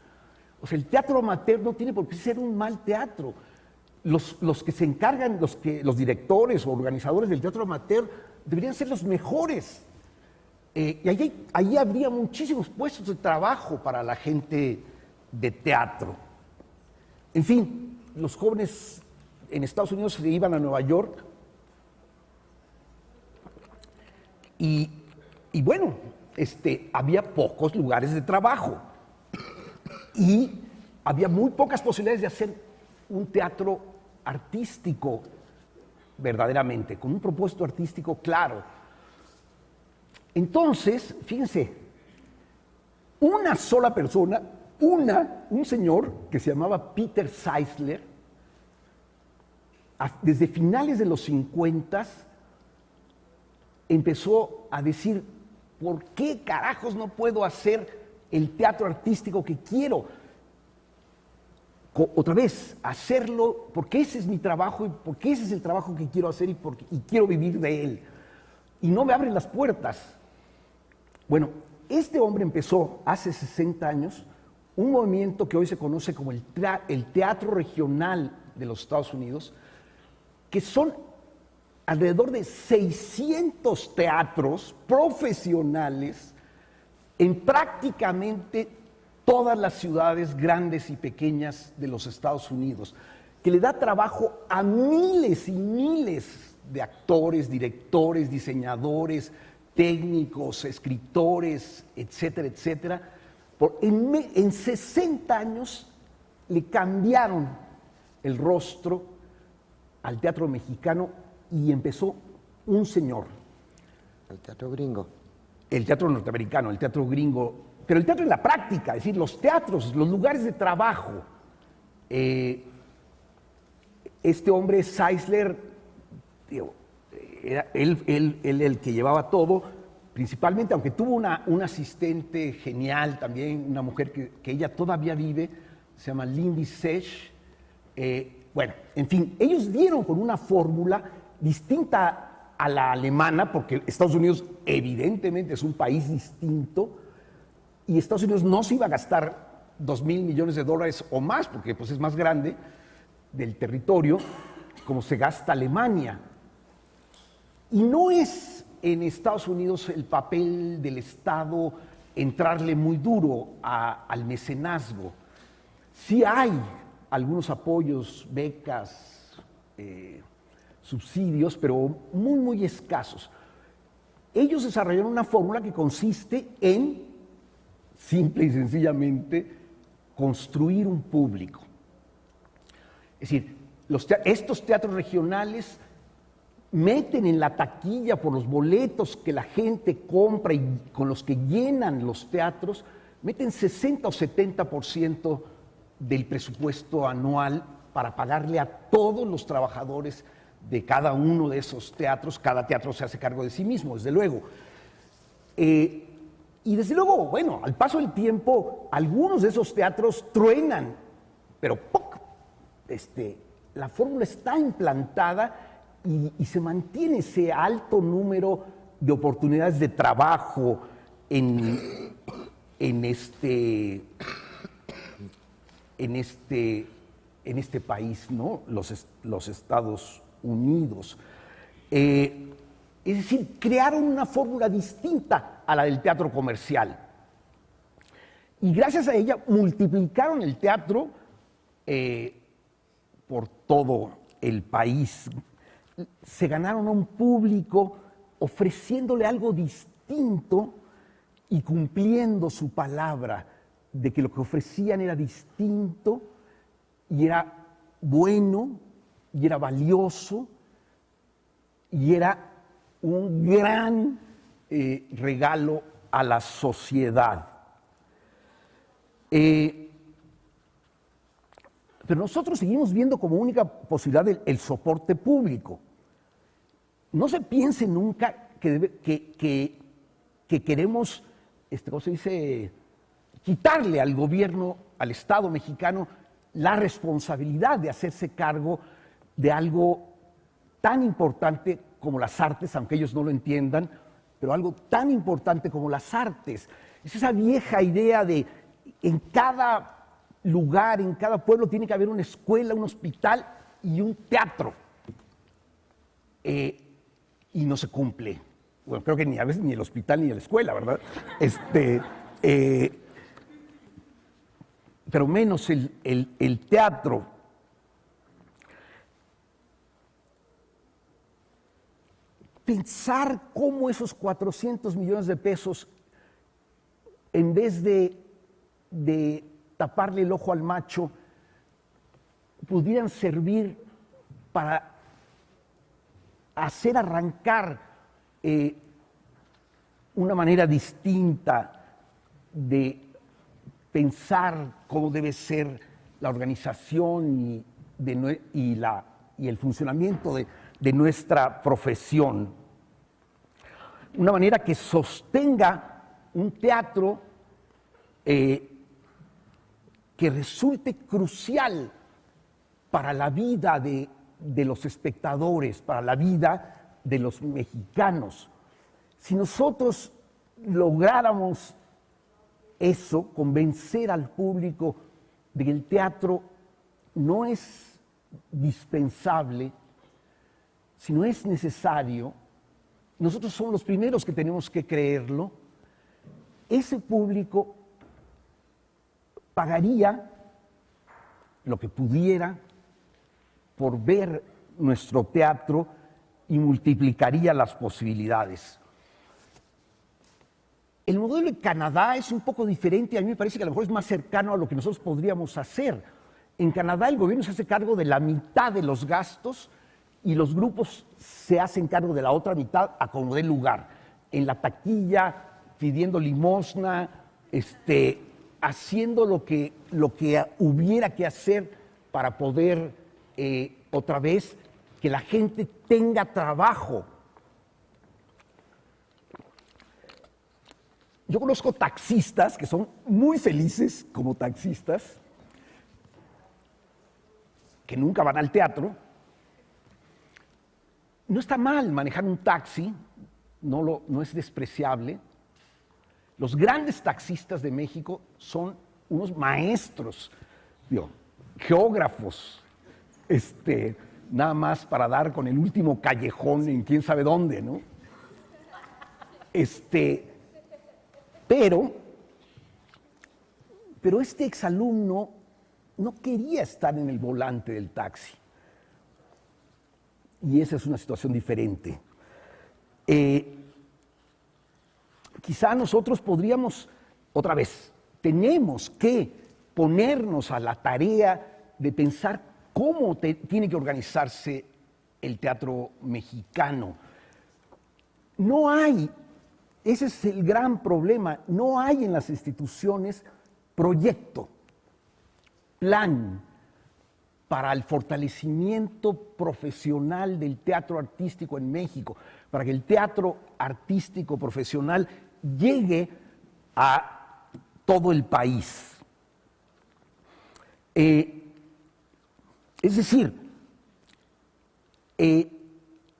O sea, el teatro amateur no tiene por qué ser un mal teatro. Los que se encargan, los directores o organizadores del teatro amateur deberían ser los mejores. Y ahí habría muchísimos puestos de trabajo para la gente de teatro. En fin, los jóvenes en Estados Unidos se iban a Nueva York y bueno, había pocos lugares de trabajo y había muy pocas posibilidades de hacer un teatro artístico verdaderamente, con un propósito artístico claro. Entonces, fíjense, una sola persona, un señor que se llamaba Peter Seisler, desde finales de los 50 empezó a decir, ¿por qué carajos no puedo hacer el teatro artístico que quiero? Otra vez, hacerlo porque ese es mi trabajo y porque ese es el trabajo que quiero hacer y quiero vivir de él. Y no me abren las puertas. Bueno, este hombre empezó hace 60 años un movimiento que hoy se conoce como el teatro regional de los Estados Unidos, que son alrededor de 600 teatros profesionales en prácticamente todas las ciudades grandes y pequeñas de los Estados Unidos, que le da trabajo a miles y miles de actores, directores, diseñadores, técnicos, escritores, etcétera, etcétera. En 60 años le cambiaron el rostro al teatro mexicano y empezó un señor. El teatro gringo. El teatro norteamericano, el teatro gringo, pero el teatro en la práctica, es decir, los teatros, los lugares de trabajo. Este hombre, Seisler, era él el que llevaba todo, principalmente, aunque tuvo un asistente genial también, una mujer que ella todavía vive, se llama Lindy Sesh. Bueno, en fin, ellos dieron con una fórmula distinta a la alemana, porque Estados Unidos evidentemente es un país distinto, y Estados Unidos no se iba a gastar 2,000 millones de dólares o más, porque pues, es más grande del territorio, como se gasta Alemania. Y no es en Estados Unidos el papel del Estado entrarle muy duro al mecenazgo. Sí hay algunos apoyos, becas, subsidios, pero muy, muy escasos. Ellos desarrollaron una fórmula que consiste en, simple y sencillamente, construir un público. Es decir, estos teatros regionales meten en la taquilla por los boletos que la gente compra y con los que llenan los teatros, meten 60 o 70% del presupuesto anual para pagarle a todos los trabajadores de cada uno de esos teatros. Cada teatro se hace cargo de sí mismo, desde luego. Y desde luego, bueno, al paso del tiempo, algunos de esos teatros truenan, pero ¡poc! La fórmula está implantada y se mantiene ese alto número de oportunidades de trabajo en este país, ¿no? Los Estados Unidos. Es decir, crearon una fórmula distinta a la del teatro comercial. Y gracias a ella multiplicaron el teatro por todo el país. Se ganaron a un público ofreciéndole algo distinto y cumpliendo su palabra de que lo que ofrecían era distinto y era bueno y era valioso y era un gran regalo a la sociedad. Pero nosotros seguimos viendo como única posibilidad el soporte público. No se piense nunca que queremos, ¿cómo se dice?, quitarle al gobierno, al Estado mexicano, la responsabilidad de hacerse cargo de algo tan importante como las artes, aunque ellos no lo entiendan, pero algo tan importante como las artes. Es esa vieja idea de en cada lugar, en cada pueblo tiene que haber una escuela, un hospital y un teatro. Y no se cumple. Bueno, creo que ni a veces ni el hospital ni la escuela, ¿verdad? Pero menos el teatro. Pensar cómo esos 400 millones de pesos, en vez de taparle el ojo al macho, pudieran servir para hacer arrancar una manera distinta de pensar cómo debe ser la organización y el funcionamiento de nuestra profesión. Una manera que sostenga un teatro que resulte crucial para la vida de los espectadores, para la vida de los mexicanos. Si nosotros lográramos eso, convencer al público de que el teatro no es dispensable, sino es necesario, nosotros somos los primeros que tenemos que creerlo, ese público pagaría lo que pudiera por ver nuestro teatro y multiplicaría las posibilidades. El modelo de Canadá es un poco diferente, a mí me parece que a lo mejor es más cercano a lo que nosotros podríamos hacer. En Canadá el gobierno se hace cargo de la mitad de los gastos y los grupos se hacen cargo de la otra mitad a como dé lugar. En la taquilla, pidiendo limosna, haciendo lo que hubiera que hacer para poder otra vez que la gente tenga trabajo. Yo conozco taxistas que son muy felices como taxistas, que nunca van al teatro. No está mal manejar un taxi, no es despreciable. Los grandes taxistas de México son unos maestros, geógrafos, nada más para dar con el último callejón en quién sabe dónde, ¿no? Pero este exalumno no quería estar en el volante del taxi. y esa es una situación diferente. Quizá nosotros podríamos, otra vez, tenemos que ponernos a la tarea de pensar cómo tiene que organizarse el teatro mexicano. No hay, ese es el gran problema, no hay en las instituciones proyecto, plan para el fortalecimiento profesional del teatro artístico en México, para que el teatro artístico profesional llegue a todo el país. Es decir,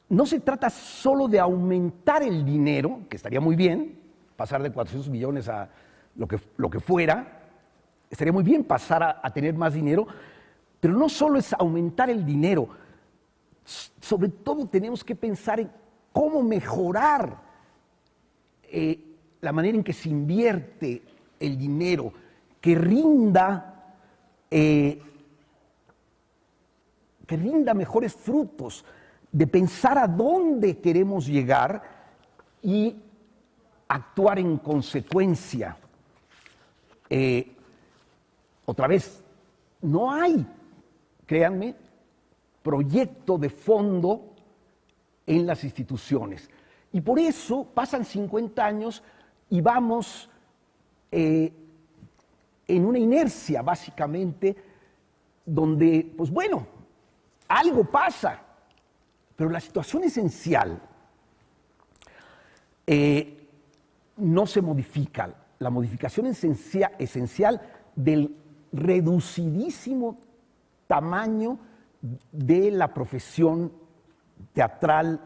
no se trata solo de aumentar el dinero, que estaría muy bien, pasar de 400 millones a lo que fuera, estaría muy bien pasar a tener más dinero, pero no solo es aumentar el dinero, sobre todo tenemos que pensar en cómo mejorar la manera en que se invierte el dinero, que rinda mejores frutos, de pensar a dónde queremos llegar y actuar en consecuencia. Otra vez, no hay, créanme, proyecto de fondo en las instituciones. Y por eso pasan 50 años y vamos en una inercia, básicamente, donde, pues bueno, algo pasa, pero la situación esencial no se modifica. La modificación esencial del reducidísimo tamaño de la profesión teatral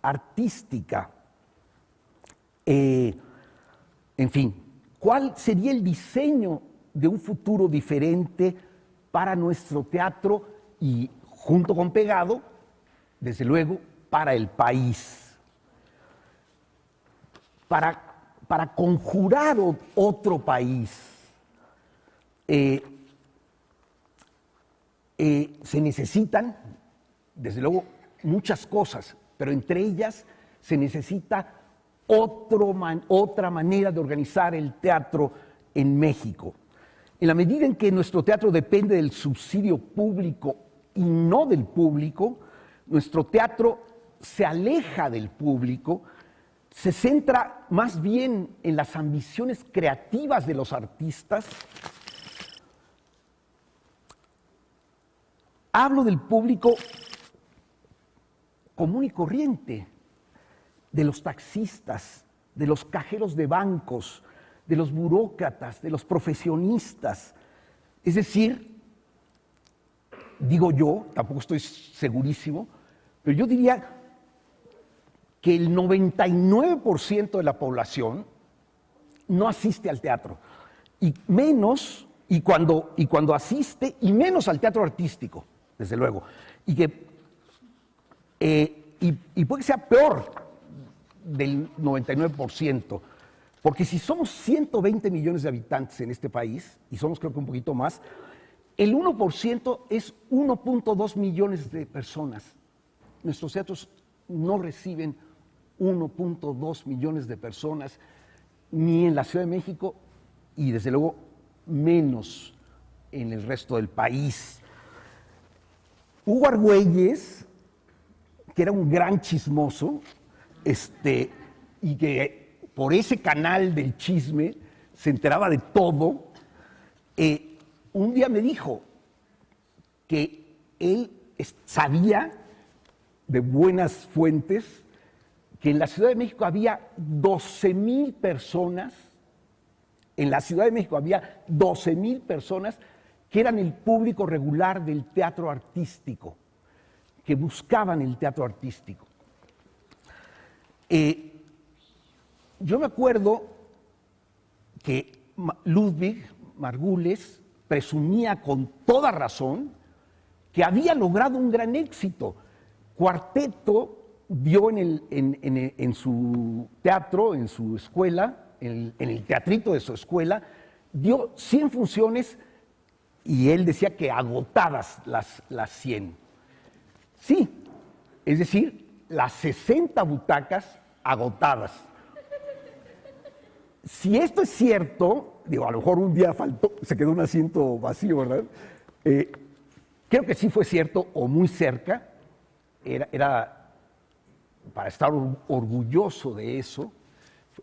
artística. En fin, ¿cuál sería el diseño de un futuro diferente para nuestro teatro y, junto con pegado, desde luego, para el país? Para conjurar otro país, se necesitan, desde luego, muchas cosas, pero entre ellas se necesita otra manera de organizar el teatro en México. En la medida en que nuestro teatro depende del subsidio público y no del público, nuestro teatro se aleja del público, se centra más bien en las ambiciones creativas de los artistas. Hablo del público común y corriente, de los taxistas, de los cajeros de bancos, de los burócratas, de los profesionistas. Es decir, digo yo, tampoco estoy segurísimo, pero yo diría que el 99% de la población no asiste al teatro, y cuando asiste, y menos al teatro artístico, desde luego, y puede que sea peor del 99%, porque si somos 120 millones de habitantes en este país, y somos creo que un poquito más, el 1% es 1.2 millones de personas. Nuestros teatros no reciben 1.2 millones de personas, ni en la Ciudad de México, y desde luego menos en el resto del país. Hugo Argüelles, que era un gran chismoso, y que por ese canal del chisme se enteraba de todo, un día me dijo que él sabía de buenas fuentes que en la Ciudad de México había 12,000 personas, en la Ciudad de México había 12,000 personas que eran el público regular del teatro artístico, que buscaban el teatro artístico. Yo me acuerdo que Ludwig Margules presumía con toda razón que había logrado un gran éxito. Cuarteto dio en su teatro, en su escuela, en el teatrito de su escuela, dio 100 funciones y él decía que agotadas las 100. Sí, Es decir, las 60 butacas agotadas. Si esto es cierto, digo, a lo mejor un día faltó, se quedó un asiento vacío, ¿verdad? Creo que sí fue cierto o muy cerca. Era para estar orgulloso de eso.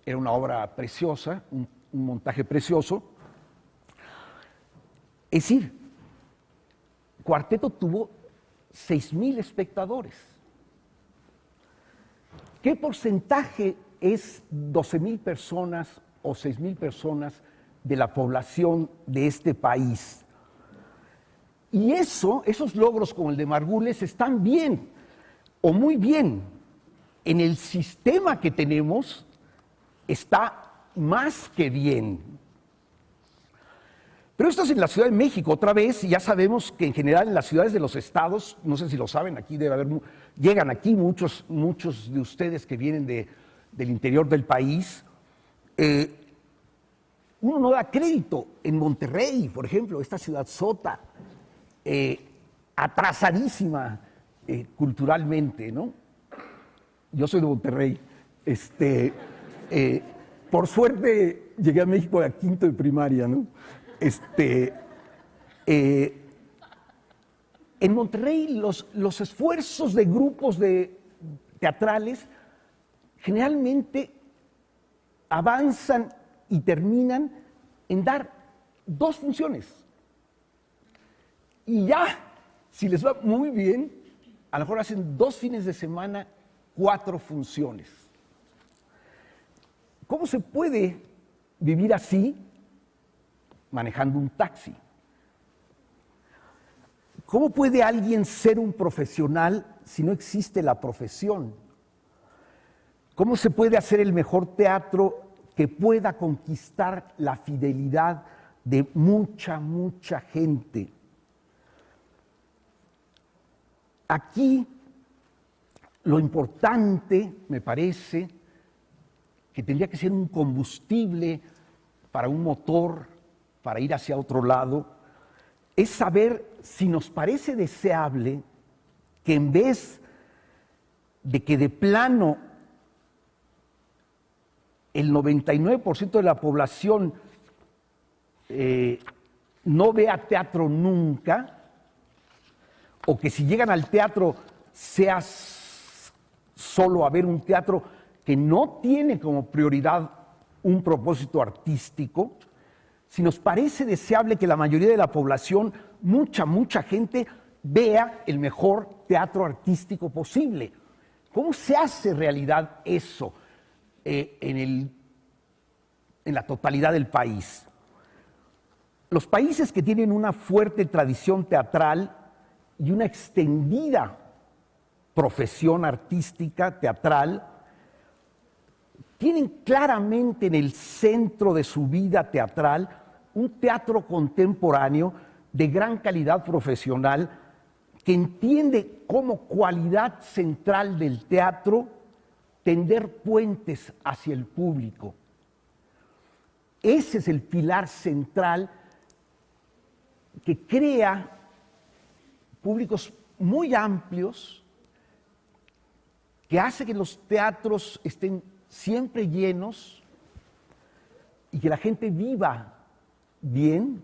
Era una obra preciosa, un montaje precioso. Es decir, Cuarteto tuvo 6,000 espectadores. ¿Qué porcentaje es 12,000 personas o 6,000 personas de la población de este país? Y esos logros como el de Margules están bien o muy bien. En el sistema que tenemos está más que bien. Pero esto es en la Ciudad de México, otra vez, y ya sabemos que en general en las ciudades de los estados, no sé si lo saben, aquí debe haber, llegan aquí muchos de ustedes que vienen del interior del país. Uno no da crédito. En Monterrey, por ejemplo, esta ciudad sota, atrasadísima culturalmente, ¿no? Yo soy de Monterrey. Por suerte llegué a México a quinto de primaria, ¿no? En Monterrey los esfuerzos de grupos teatrales generalmente avanzan y terminan en dar 2 funciones. Y ya, si les va muy bien, a lo mejor hacen 2 fines de semana, 4 funciones. ¿Cómo se puede vivir así manejando un taxi? ¿Cómo puede alguien ser un profesional si no existe la profesión? ¿Cómo se puede hacer el mejor teatro que pueda conquistar la fidelidad de mucha gente? Aquí lo importante, me parece, que tendría que ser un combustible para un motor, para ir hacia otro lado, es saber si nos parece deseable que en vez de que de plano el 99% de la población no vea teatro nunca, o que si llegan al teatro sea solo a ver un teatro que no tiene como prioridad un propósito artístico, si nos parece deseable que la mayoría de la población, mucha gente, vea el mejor teatro artístico posible. ¿Cómo se hace realidad eso en la totalidad del país? Los países que tienen una fuerte tradición teatral y una extendida profesión artística teatral, tienen claramente en el centro de su vida teatral un teatro contemporáneo de gran calidad profesional que entiende como cualidad central del teatro tender puentes hacia el público. Ese es el pilar central que crea públicos muy amplios, que hace que los teatros estén siempre llenos y que la gente viva bien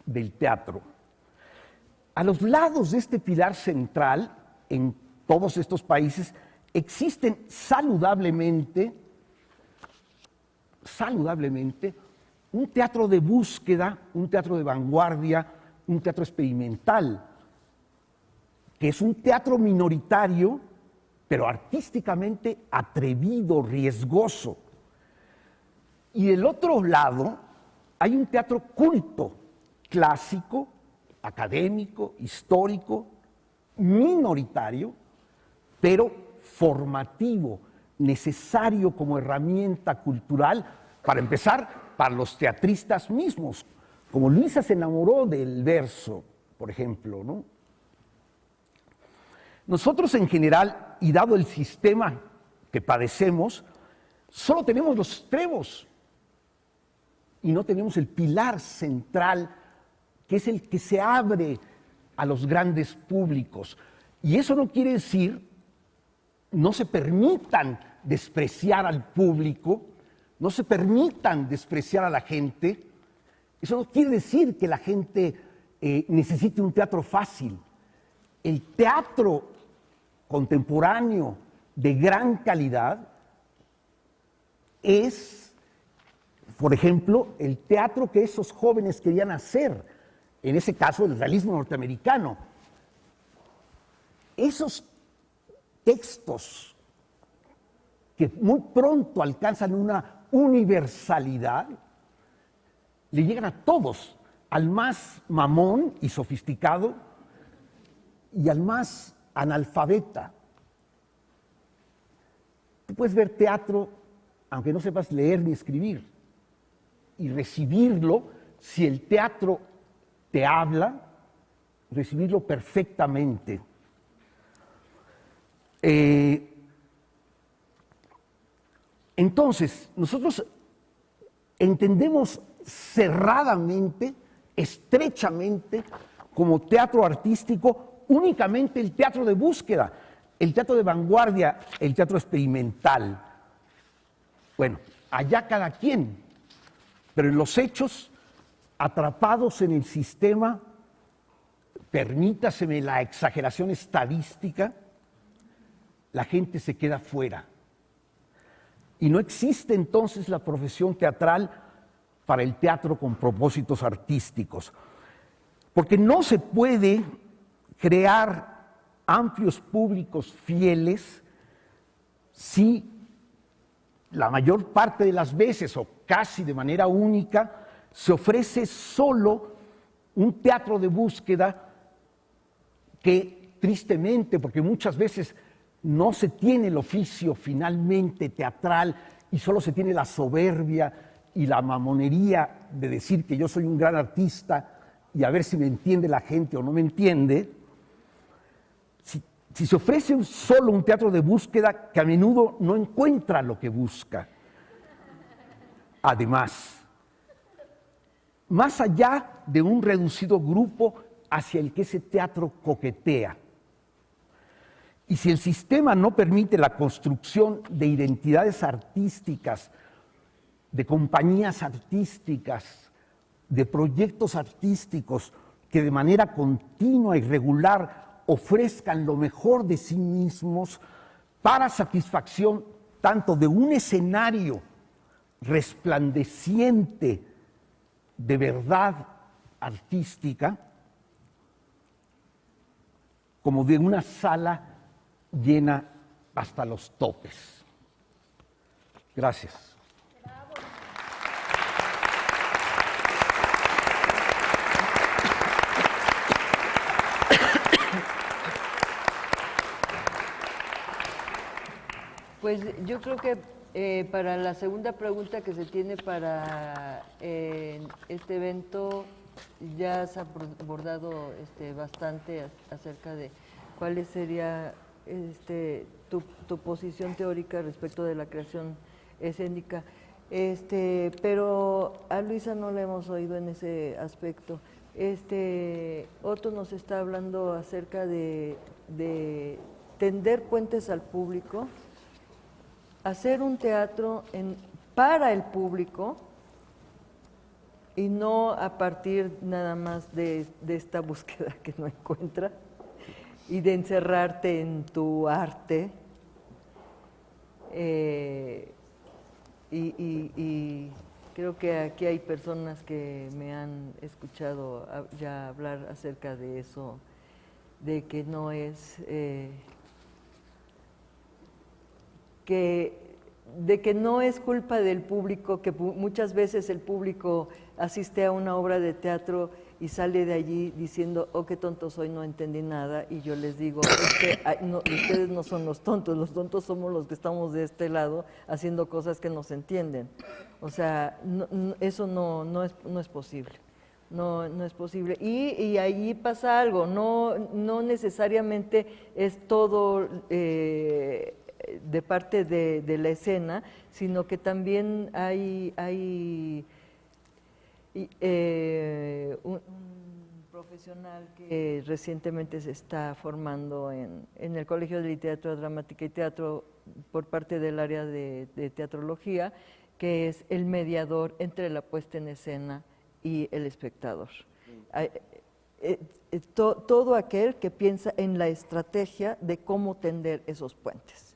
del teatro. A los lados de este pilar central, en todos estos países, existen saludablemente un teatro de búsqueda, un teatro de vanguardia, un teatro experimental, que es un teatro minoritario, pero artísticamente atrevido, riesgoso. Y del otro lado hay un teatro culto, clásico, académico, histórico, minoritario, pero formativo, necesario como herramienta cultural, para empezar, para los teatristas mismos. Como Luisa se enamoró del verso, por ejemplo, ¿no? Nosotros en general, y dado el sistema que padecemos, solo tenemos los estribos y no tenemos el pilar central, que es el que se abre a los grandes públicos. Y eso no quiere decir, no se permitan despreciar al público, no se permitan despreciar a la gente. Eso no quiere decir que la gente necesite un teatro fácil. El teatro contemporáneo de gran calidad es, por ejemplo, el teatro que esos jóvenes querían hacer, en ese caso el realismo norteamericano. Esos textos que muy pronto alcanzan una universalidad, le llegan a todos, al más mamón y sofisticado y al más analfabeta. Tú puedes ver teatro aunque no sepas leer ni escribir, y recibirlo, si el teatro te habla, recibirlo perfectamente. Entonces, nosotros entendemos cerradamente, estrechamente, como teatro artístico, únicamente el teatro de búsqueda, el teatro de vanguardia, el teatro experimental. Bueno, allá cada quien, pero en los hechos, atrapados en el sistema, permítaseme la exageración estadística, la gente se queda fuera. Y no existe entonces la profesión teatral para el teatro con propósitos artísticos, porque no se puede crear amplios públicos fieles si la mayor parte de las veces, o casi de manera única, se ofrece solo un teatro de búsqueda que, tristemente, porque muchas veces no se tiene el oficio finalmente teatral y solo se tiene la soberbia y la mamonería de decir que yo soy un gran artista y a ver si me entiende la gente o no me entiende. Si se ofrece solo un teatro de búsqueda, que a menudo no encuentra lo que busca. Además, más allá de un reducido grupo hacia el que ese teatro coquetea, y si el sistema no permite la construcción de identidades artísticas, de compañías artísticas, de proyectos artísticos que de manera continua y regular ofrezcan lo mejor de sí mismos para satisfacción tanto de un escenario resplandeciente de verdad artística, como de una sala llena hasta los topes. Gracias. Pues yo creo que para la segunda pregunta que se tiene para este evento ya se ha abordado bastante acerca de cuál sería tu posición teórica respecto de la creación escénica. Pero a Luisa no la hemos oído en ese aspecto. Otto nos está hablando acerca de tender puentes al público, hacer un teatro para el público y no a partir nada más de esta búsqueda que no encuentra y de encerrarte en tu arte. Y creo que aquí hay personas que me han escuchado ya hablar acerca de eso, de que no es... de que no es culpa del público, que muchas veces el público asiste a una obra de teatro y sale de allí diciendo, oh, qué tonto soy, no entendí nada, y yo les digo, ustedes no son los tontos somos los que estamos de este lado haciendo cosas que no se entienden. O sea, eso no es posible. No es posible. Y ahí pasa algo, no necesariamente es todo... de parte de la escena, sino que también hay un profesional que recientemente se está formando en el Colegio de Literatura Dramática y Teatro por parte del área de teatrología, que es el mediador entre la puesta en escena y el espectador. Todo aquel que piensa en la estrategia de cómo tender esos puentes.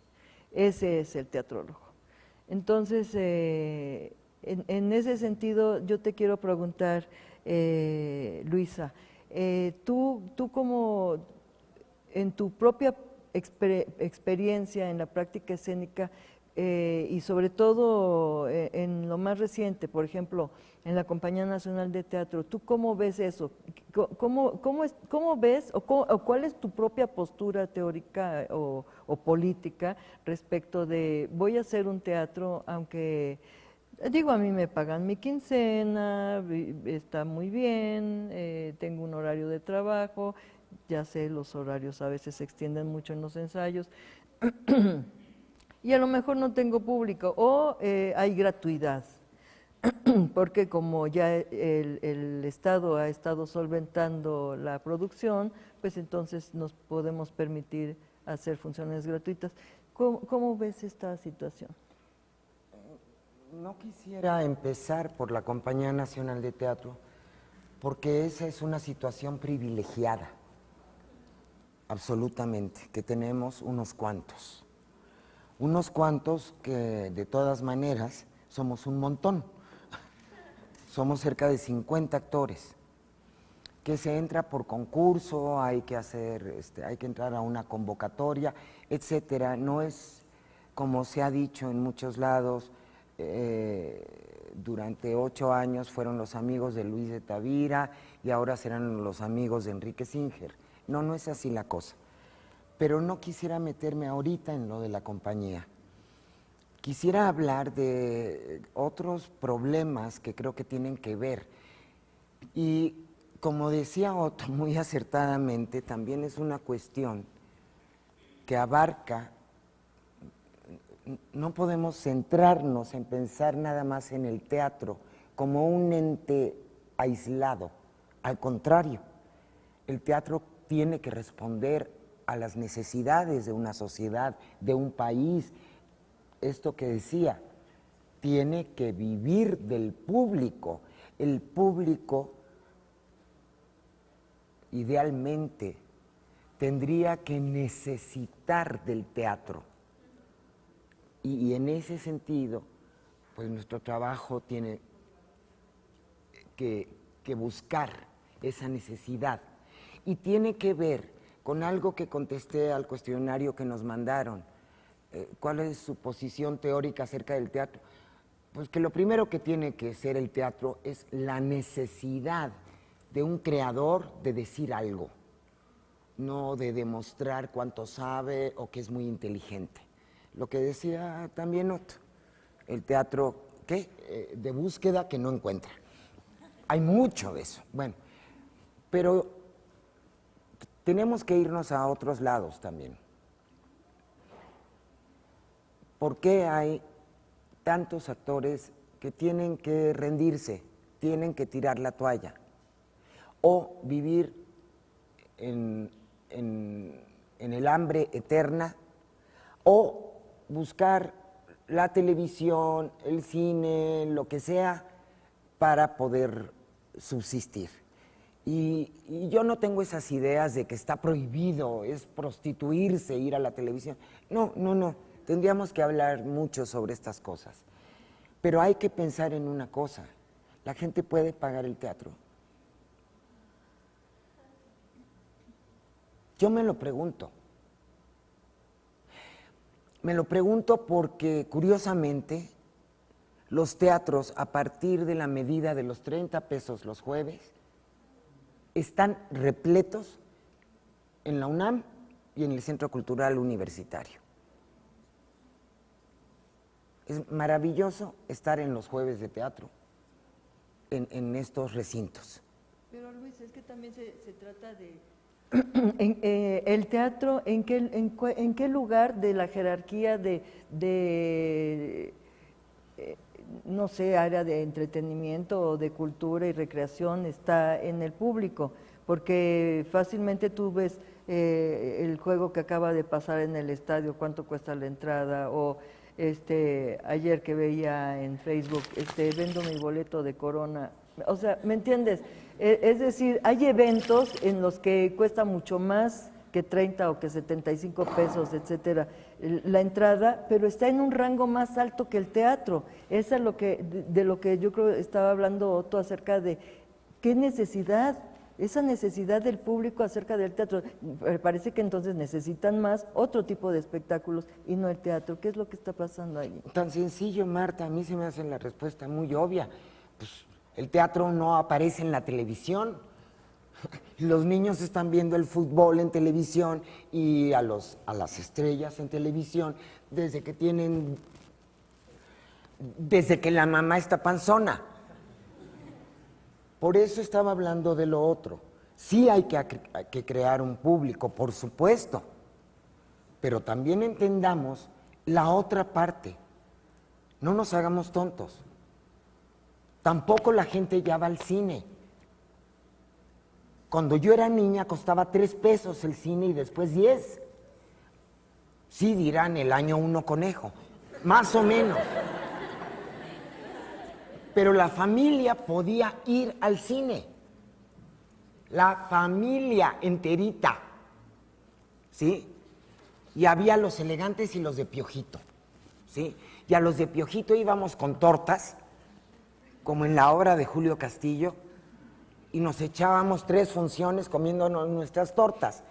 Ese es el teatrólogo. Entonces, en ese sentido, yo te quiero preguntar, Luisa, tú como en tu propia experiencia en la práctica escénica y sobre todo en lo más reciente, por ejemplo, en la Compañía Nacional de Teatro, ¿tú cómo ves eso? ¿Cómo ves o cuál es tu propia postura teórica o política respecto de voy a hacer un teatro aunque... Digo, a mí me pagan mi quincena, está muy bien, tengo un horario de trabajo, ya sé, los horarios a veces se extienden mucho en los ensayos, y a lo mejor no tengo público, o hay gratuidad, porque como ya el Estado ha estado solventando la producción, pues entonces nos podemos permitir hacer funciones gratuitas. ¿Cómo ves esta situación? No quisiera empezar por la Compañía Nacional de Teatro, porque esa es una situación privilegiada, absolutamente, que tenemos unos cuantos que de todas maneras somos un montón, somos cerca de 50 actores, que se entra por concurso, hay que entrar a una convocatoria, etcétera. No es como se ha dicho en muchos lados. Durante 8 años fueron los amigos de Luis de Tavira y ahora serán los amigos de Enrique Singer. No es así la cosa. Pero no quisiera meterme ahorita en lo de la compañía. Quisiera hablar de otros problemas que creo que tienen que ver. Y como decía Otto muy acertadamente, también es una cuestión que abarca. No podemos centrarnos en pensar nada más en el teatro como un ente aislado. Al contrario, el teatro tiene que responder a las necesidades de una sociedad, de un país. Esto que decía, tiene que vivir del público. El público, idealmente, tendría que necesitar del teatro. Y en ese sentido, pues nuestro trabajo tiene que buscar esa necesidad. Y tiene que ver con algo que contesté al cuestionario que nos mandaron. ¿Cuál es su posición teórica acerca del teatro? Pues que lo primero que tiene que ser el teatro es la necesidad de un creador de decir algo, no de demostrar cuánto sabe o que es muy inteligente. Lo que decía también Otto, el teatro de búsqueda que no encuentra. Hay mucho de eso. Bueno, pero tenemos que irnos a otros lados también. ¿Por qué hay tantos actores que tienen que rendirse, tienen que tirar la toalla o vivir en el hambre eterna o buscar la televisión, el cine, lo que sea, para poder subsistir? Y yo no tengo esas ideas de que está prohibido, es prostituirse, ir a la televisión. No. Tendríamos que hablar mucho sobre estas cosas. Pero hay que pensar en una cosa, la gente puede pagar el teatro. Yo me lo pregunto. Me lo pregunto porque, curiosamente, los teatros, a partir de la medida de los 30 pesos los jueves, están repletos en la UNAM y en el Centro Cultural Universitario. Es maravilloso estar en los jueves de teatro, en estos recintos. Pero Luis, es que también se trata de... el teatro, ¿en qué lugar de la jerarquía no sé, área de entretenimiento o de cultura y recreación está en el público? porque fácilmente tú ves el juego que acaba de pasar en el estadio, cuánto cuesta la entrada, o ayer que veía en Facebook, vendo mi boleto de Corona. O sea, ¿me entiendes? Es decir, hay eventos en los que cuesta mucho más que 30 o que 75 pesos, etcétera, la entrada, pero está en un rango más alto que el teatro. Eso es de lo que yo creo estaba hablando Otto acerca de qué necesidad, esa necesidad del público acerca del teatro. Parece que entonces necesitan más otro tipo de espectáculos y no el teatro. ¿Qué es lo que está pasando ahí? Tan sencillo, Marta, a mí se me hace la respuesta muy obvia. Pues el teatro no aparece en la televisión. Los niños están viendo el fútbol en televisión y a las estrellas en televisión desde que la mamá está panzona. Por eso estaba hablando de lo otro. Sí hay que crear un público, por supuesto, pero también entendamos la otra parte. No nos hagamos tontos. Tampoco la gente ya va al cine. Cuando yo era niña costaba 3 pesos el cine y después 10. Sí dirán el año 1 conejo, más o menos. Pero la familia podía ir al cine. La familia enterita. ¿Sí? Y había los elegantes y los de Piojito. ¿Sí? Y a los de Piojito íbamos con tortas, como en la obra de Julio Castillo, y nos echábamos 3 funciones comiéndonos nuestras tortas.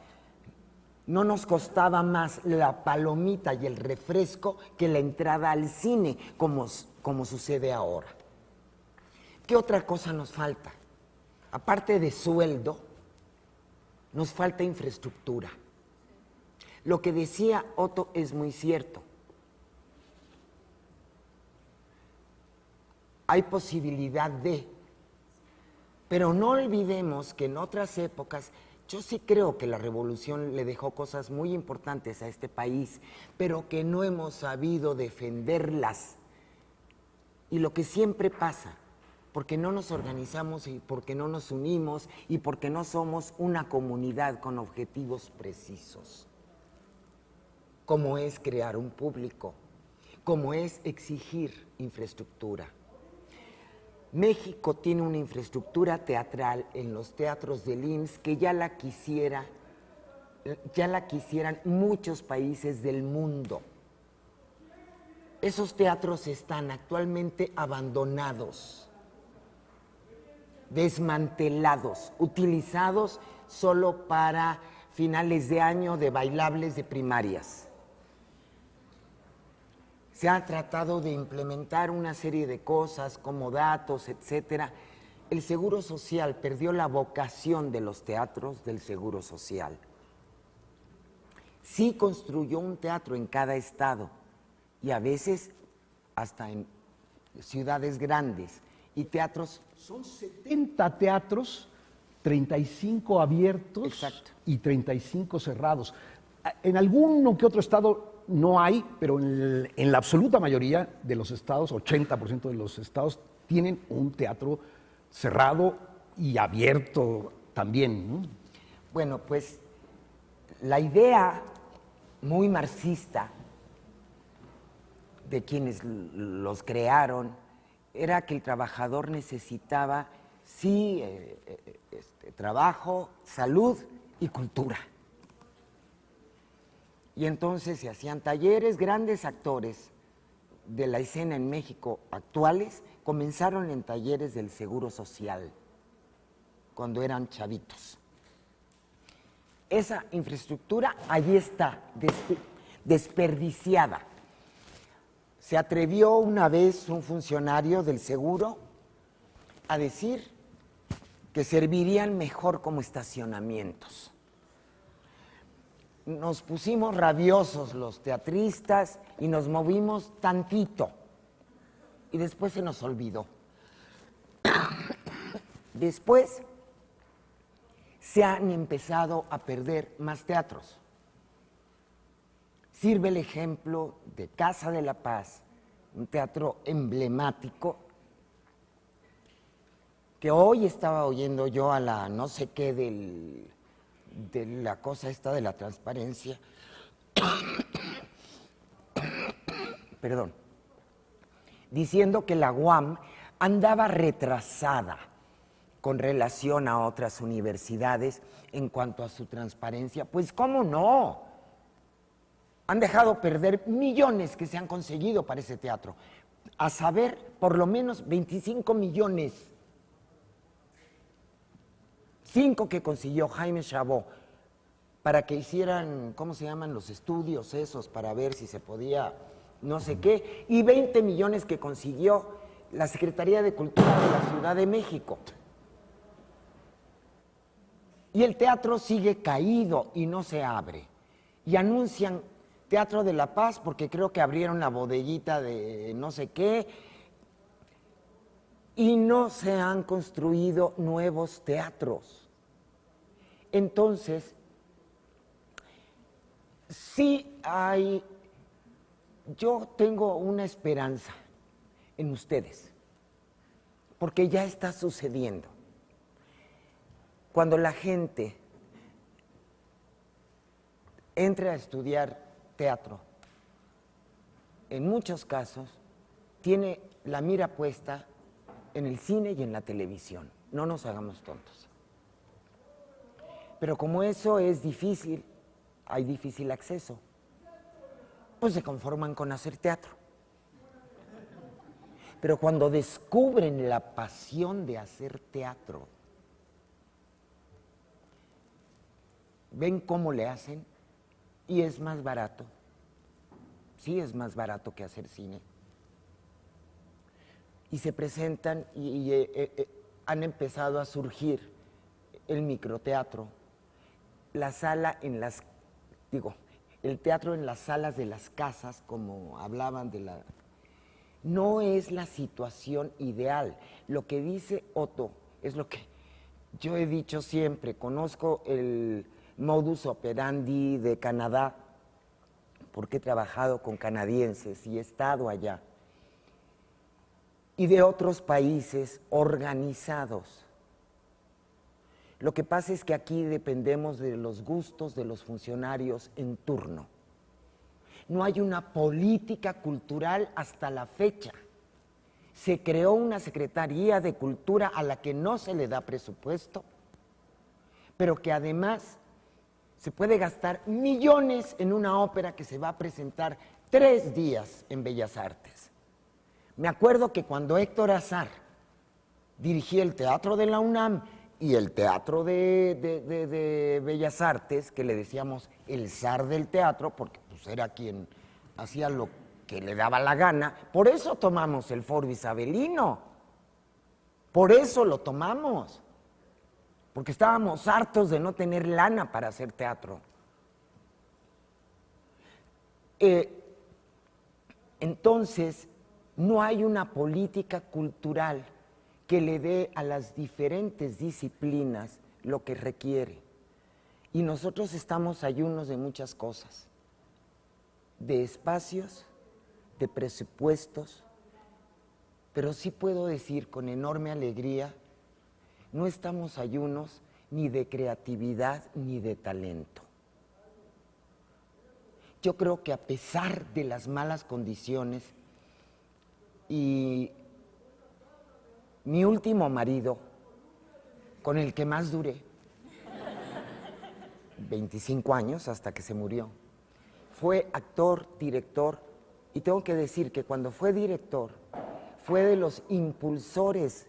No nos costaba más la palomita y el refresco que la entrada al cine, como sucede ahora. ¿Qué otra cosa nos falta? Aparte de sueldo, nos falta infraestructura. Lo que decía Otto es muy cierto. Hay posibilidad de... Pero no olvidemos que en otras épocas, yo sí creo que la revolución le dejó cosas muy importantes a este país, pero que no hemos sabido defenderlas. Y lo que siempre pasa, porque no nos organizamos y porque no nos unimos y porque no somos una comunidad con objetivos precisos, como es crear un público, como es exigir infraestructura. México tiene una infraestructura teatral en los teatros del IMSS que ya la quisieran muchos países del mundo. Esos teatros están actualmente abandonados, desmantelados, utilizados solo para finales de año de bailables de primarias. Se ha tratado de implementar una serie de cosas como datos, etcétera. El Seguro Social perdió la vocación de los teatros del Seguro Social. Sí construyó un teatro en cada estado y a veces hasta en ciudades grandes y teatros. Son 70 teatros, 35 abiertos. Exacto. Y 35 cerrados. En alguno que otro estado no hay, pero en la absoluta mayoría de los estados, 80% de los estados, tienen un teatro cerrado y abierto también, ¿no? Bueno, pues la idea muy marxista de quienes los crearon era que el trabajador necesitaba, sí, trabajo, salud y cultura. Y entonces se hacían talleres, grandes actores de la escena en México actuales comenzaron en talleres del Seguro Social, cuando eran chavitos. Esa infraestructura allí está, desperdiciada. Se atrevió una vez un funcionario del Seguro a decir que servirían mejor como estacionamientos. Nos pusimos rabiosos los teatristas y nos movimos tantito y después se nos olvidó. Después se han empezado a perder más teatros. Sirve el ejemplo de Casa de la Paz, un teatro emblemático que hoy estaba oyendo yo a la no sé qué de la cosa esta de la transparencia, perdón, diciendo que la UAM andaba retrasada con relación a otras universidades en cuanto a su transparencia. Pues cómo no, han dejado perder millones que se han conseguido para ese teatro, a saber, por lo menos 25 millones. 5 que consiguió Jaime Chabot para que hicieran, ¿cómo se llaman los estudios esos? Para ver si se podía no sé qué, y 20 millones que consiguió la Secretaría de Cultura de la Ciudad de México. Y el teatro sigue caído y no se abre. Y anuncian Teatro de la Paz porque creo que abrieron la bodeguita de no sé qué, y no se han construido nuevos teatros. Entonces, sí hay, yo tengo una esperanza en ustedes, porque ya está sucediendo. Cuando la gente entre a estudiar teatro, en muchos casos tiene la mira puesta en el cine y en la televisión. No nos hagamos tontos. Pero como eso es difícil, hay difícil acceso, pues se conforman con hacer teatro. Pero cuando descubren la pasión de hacer teatro, ven cómo le hacen y es más barato. Sí, es más barato que hacer cine. Y se presentan y han empezado a surgir el microteatro, la sala en las, el teatro en las salas de las casas, como hablaban de la... No es la situación ideal. Lo que dice Otto es lo que yo he dicho siempre. Conozco el modus operandi de Canadá, porque he trabajado con canadienses y he estado allá, y de otros países organizados. Lo que pasa es que aquí dependemos de los gustos de los funcionarios en turno. No hay una política cultural hasta la fecha. Se creó una Secretaría de Cultura a la que no se le da presupuesto, pero que además se puede gastar millones en una ópera que se va a presentar 3 días en Bellas Artes. Me acuerdo que cuando Héctor Azar dirigía el Teatro de la UNAM y el Teatro de Bellas Artes, que le decíamos el zar del teatro, porque pues era quien hacía lo que le daba la gana, por eso tomamos el Foro Isabelino, por eso lo tomamos, porque estábamos hartos de no tener lana para hacer teatro. Entonces, no hay una política cultural que le dé a las diferentes disciplinas lo que requiere. Y nosotros estamos ayunos de muchas cosas, de espacios, de presupuestos, pero sí puedo decir con enorme alegría, no estamos ayunos ni de creatividad ni de talento. Yo creo que a pesar de las malas condiciones, y mi último marido, con el que más duré, 25 años hasta que se murió, fue actor, director, y tengo que decir que cuando fue director, fue de los impulsores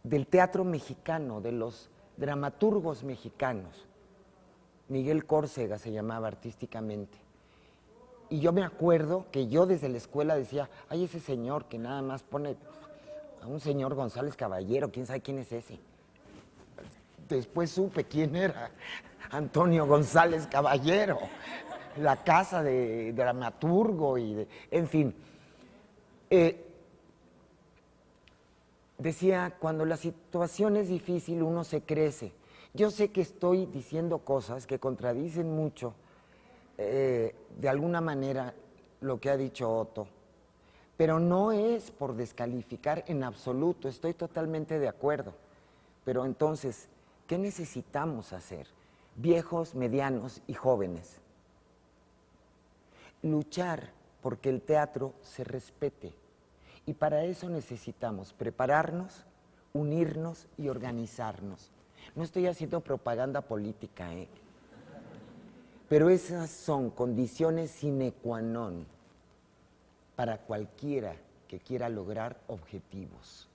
del teatro mexicano, de los dramaturgos mexicanos. Miguel Córcega se llamaba artísticamente. Y yo me acuerdo que yo desde la escuela decía, ay, ese señor que nada más pone a un señor González Caballero, quién sabe quién es ese. Después supe quién era Antonio González Caballero, la casa de dramaturgo y de, en fin. Decía, cuando la situación es difícil uno se crece. Yo sé que estoy diciendo cosas que contradicen mucho de alguna manera lo que ha dicho Otto, Pero no es por descalificar en absoluto, estoy totalmente de acuerdo. Pero entonces, ¿qué necesitamos hacer? Viejos, medianos y jóvenes. Luchar porque el teatro se respete. Y para eso necesitamos prepararnos, unirnos y organizarnos. No estoy haciendo propaganda política, pero esas son condiciones sine qua non para cualquiera que quiera lograr objetivos.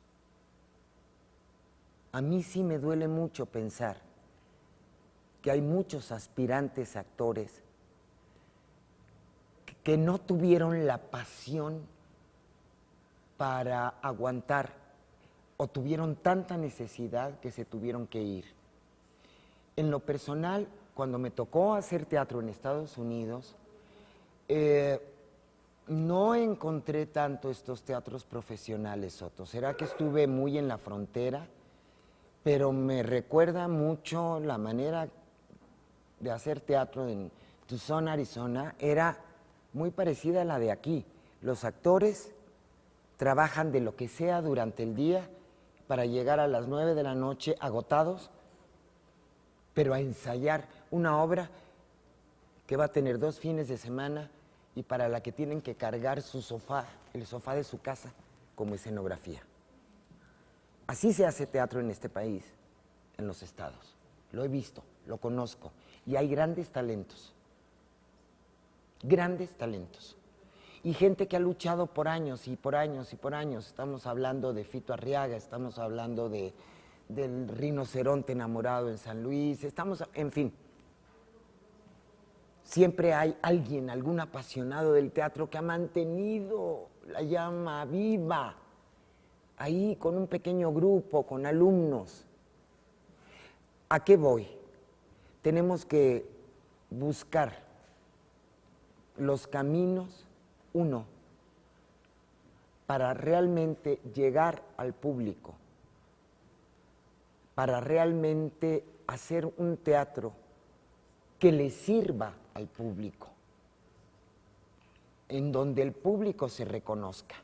A mí sí me duele mucho pensar que hay muchos aspirantes actores que no tuvieron la pasión para aguantar o tuvieron tanta necesidad que se tuvieron que ir. En lo personal, cuando me tocó hacer teatro en Estados Unidos, no encontré tanto estos teatros profesionales, Soto. Será que estuve muy en la frontera, pero me recuerda mucho la manera de hacer teatro en Tucson, Arizona, era muy parecida a la de aquí. Los actores trabajan de lo que sea durante el día para llegar a las 9 de la noche agotados, pero a ensayar una obra que va a tener 2 fines de semana y para la que tienen que cargar su sofá, el sofá de su casa, como escenografía. Así se hace teatro en este país, en los estados. Lo he visto, lo conozco, y hay grandes talentos. Grandes talentos. Y gente que ha luchado por años y por años y por años. Estamos hablando de Fito Arriaga, estamos hablando del rinoceronte enamorado en San Luis, en fin. Siempre hay alguien, algún apasionado del teatro que ha mantenido la llama viva, ahí con un pequeño grupo, con alumnos. ¿A qué voy? Tenemos que buscar los caminos, uno, para realmente llegar al público, para realmente hacer un teatro que le sirva al público, en donde el público se reconozca.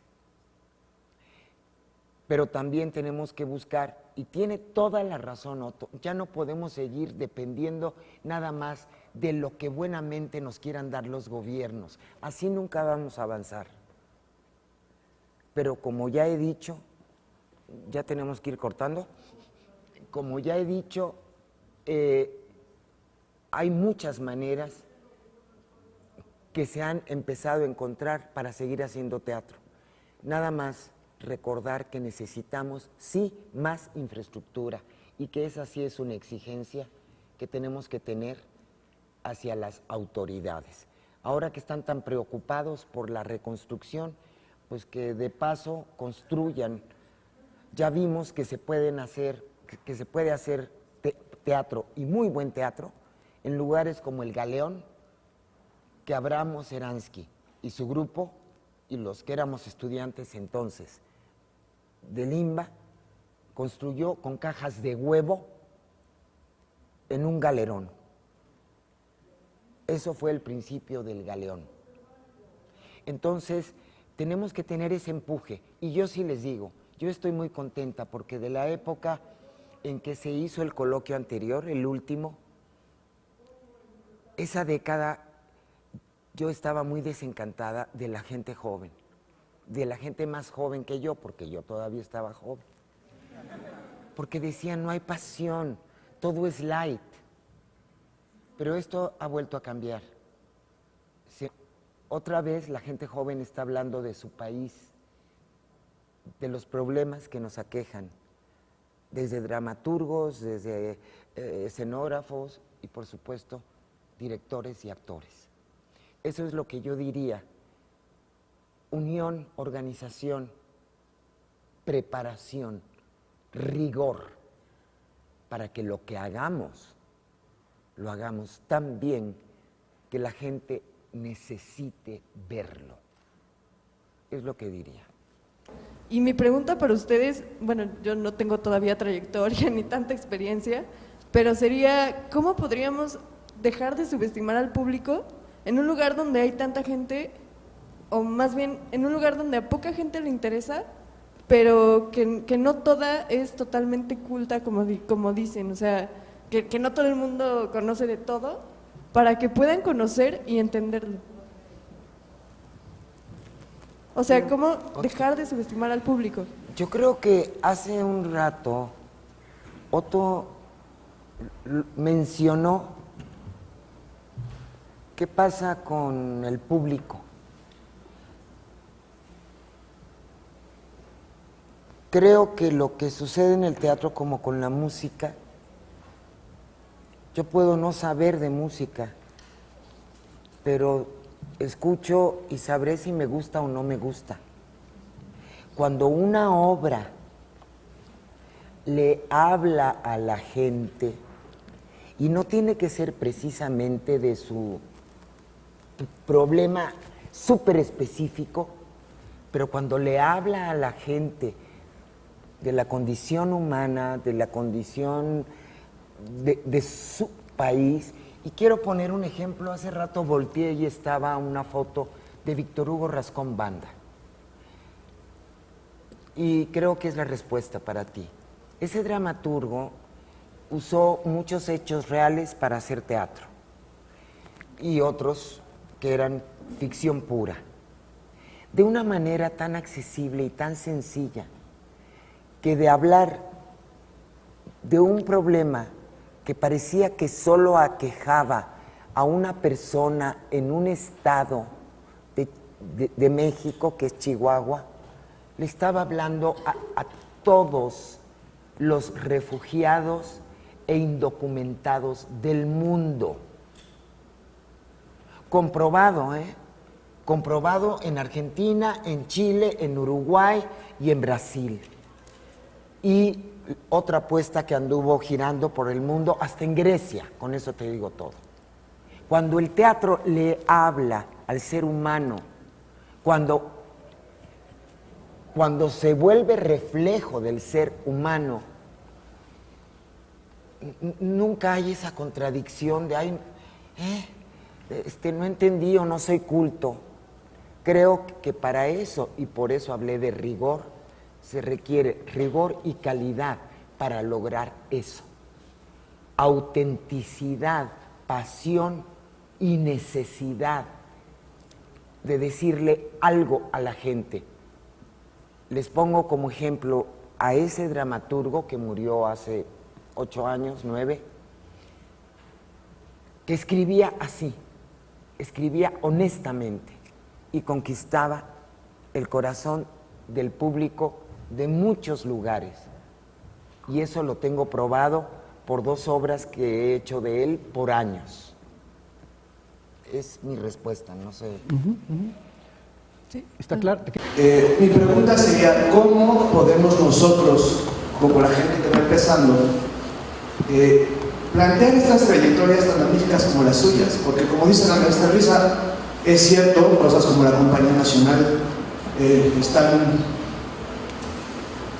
Pero también tenemos que buscar, y tiene toda la razón Otto, ya no podemos seguir dependiendo nada más de lo que buenamente nos quieran dar los gobiernos. Así nunca vamos a avanzar. Pero como ya he dicho, ya tenemos que ir cortando, como ya he dicho, hay muchas maneras que se han empezado a encontrar para seguir haciendo teatro. Nada más recordar que necesitamos, sí, más infraestructura y que esa sí es una exigencia que tenemos que tener hacia las autoridades. Ahora que están tan preocupados por la reconstrucción, pues que de paso construyan. Ya vimos que se puede hacer teatro y muy buen teatro en lugares como el Galeón, que Abraham Seransky y su grupo y los que éramos estudiantes entonces de Limba construyó con cajas de huevo en un galerón. Eso fue el principio del Galeón. Entonces, tenemos que tener ese empuje. Y yo sí les digo, yo estoy muy contenta porque de la época en que se hizo el coloquio anterior, el último, esa década yo estaba muy desencantada de la gente joven, de la gente más joven que yo, porque yo todavía estaba joven. Porque decían, no hay pasión, todo es light. Pero esto ha vuelto a cambiar. Otra vez la gente joven está hablando de su país, de los problemas que nos aquejan, desde dramaturgos, desde escenógrafos y por supuesto directores y actores. Eso es lo que yo diría, unión, organización, preparación, rigor, para que lo que hagamos, lo hagamos tan bien que la gente necesite verlo. Es lo que diría. Y mi pregunta para ustedes, bueno, yo no tengo todavía trayectoria ni tanta experiencia, pero sería, ¿cómo podríamos dejar de subestimar al público en un lugar donde hay tanta gente o más bien en un lugar donde a poca gente le interesa, pero que no toda es totalmente culta como dicen, o sea, que no todo el mundo conoce de todo, para que puedan conocer y entenderlo. O sea, ¿cómo dejar de subestimar al público? Yo creo que hace un rato Otto mencionó qué pasa con el público. Creo que lo que sucede en el teatro, como con la música, yo puedo no saber de música, pero escucho y sabré si me gusta o no me gusta. Cuando una obra le habla a la gente, y no tiene que ser precisamente de su problema súper específico, pero cuando le habla a la gente de la condición humana, de la condición de su país. Y quiero poner un ejemplo. Hace rato volteé y estaba una foto de Víctor Hugo Rascón Banda. Y creo que es la respuesta para ti. Ese dramaturgo usó muchos hechos reales para hacer teatro y otros que eran ficción pura, de una manera tan accesible y tan sencilla, que de hablar de un problema que parecía que solo aquejaba a una persona en un estado de México, que es Chihuahua, le estaba hablando a todos los refugiados e indocumentados del mundo. Comprobado, comprobado en Argentina, en Chile, en Uruguay y en Brasil. Y otra apuesta que anduvo girando por el mundo, hasta en Grecia, con eso te digo todo. Cuando el teatro le habla al ser humano, cuando se vuelve reflejo del ser humano, nunca hay esa contradicción de, ay, no entendí o no soy culto. Creo que para eso, y por eso hablé de rigor, se requiere rigor y calidad para lograr eso. Autenticidad, pasión y necesidad de decirle algo a la gente. Les pongo como ejemplo a ese dramaturgo que murió hace 8 años, 9, que escribía así, escribía honestamente y conquistaba el corazón del público de muchos lugares. Y eso lo tengo probado por 2 obras que he hecho de él por años. Es mi respuesta, no sé. Sí, está claro. Mi pregunta sería, ¿cómo podemos nosotros, como la gente que va empezando, plantear estas trayectorias tan magníficas como las suyas? Porque como dice la maestra Luisa, es cierto, cosas como la Compañía Nacional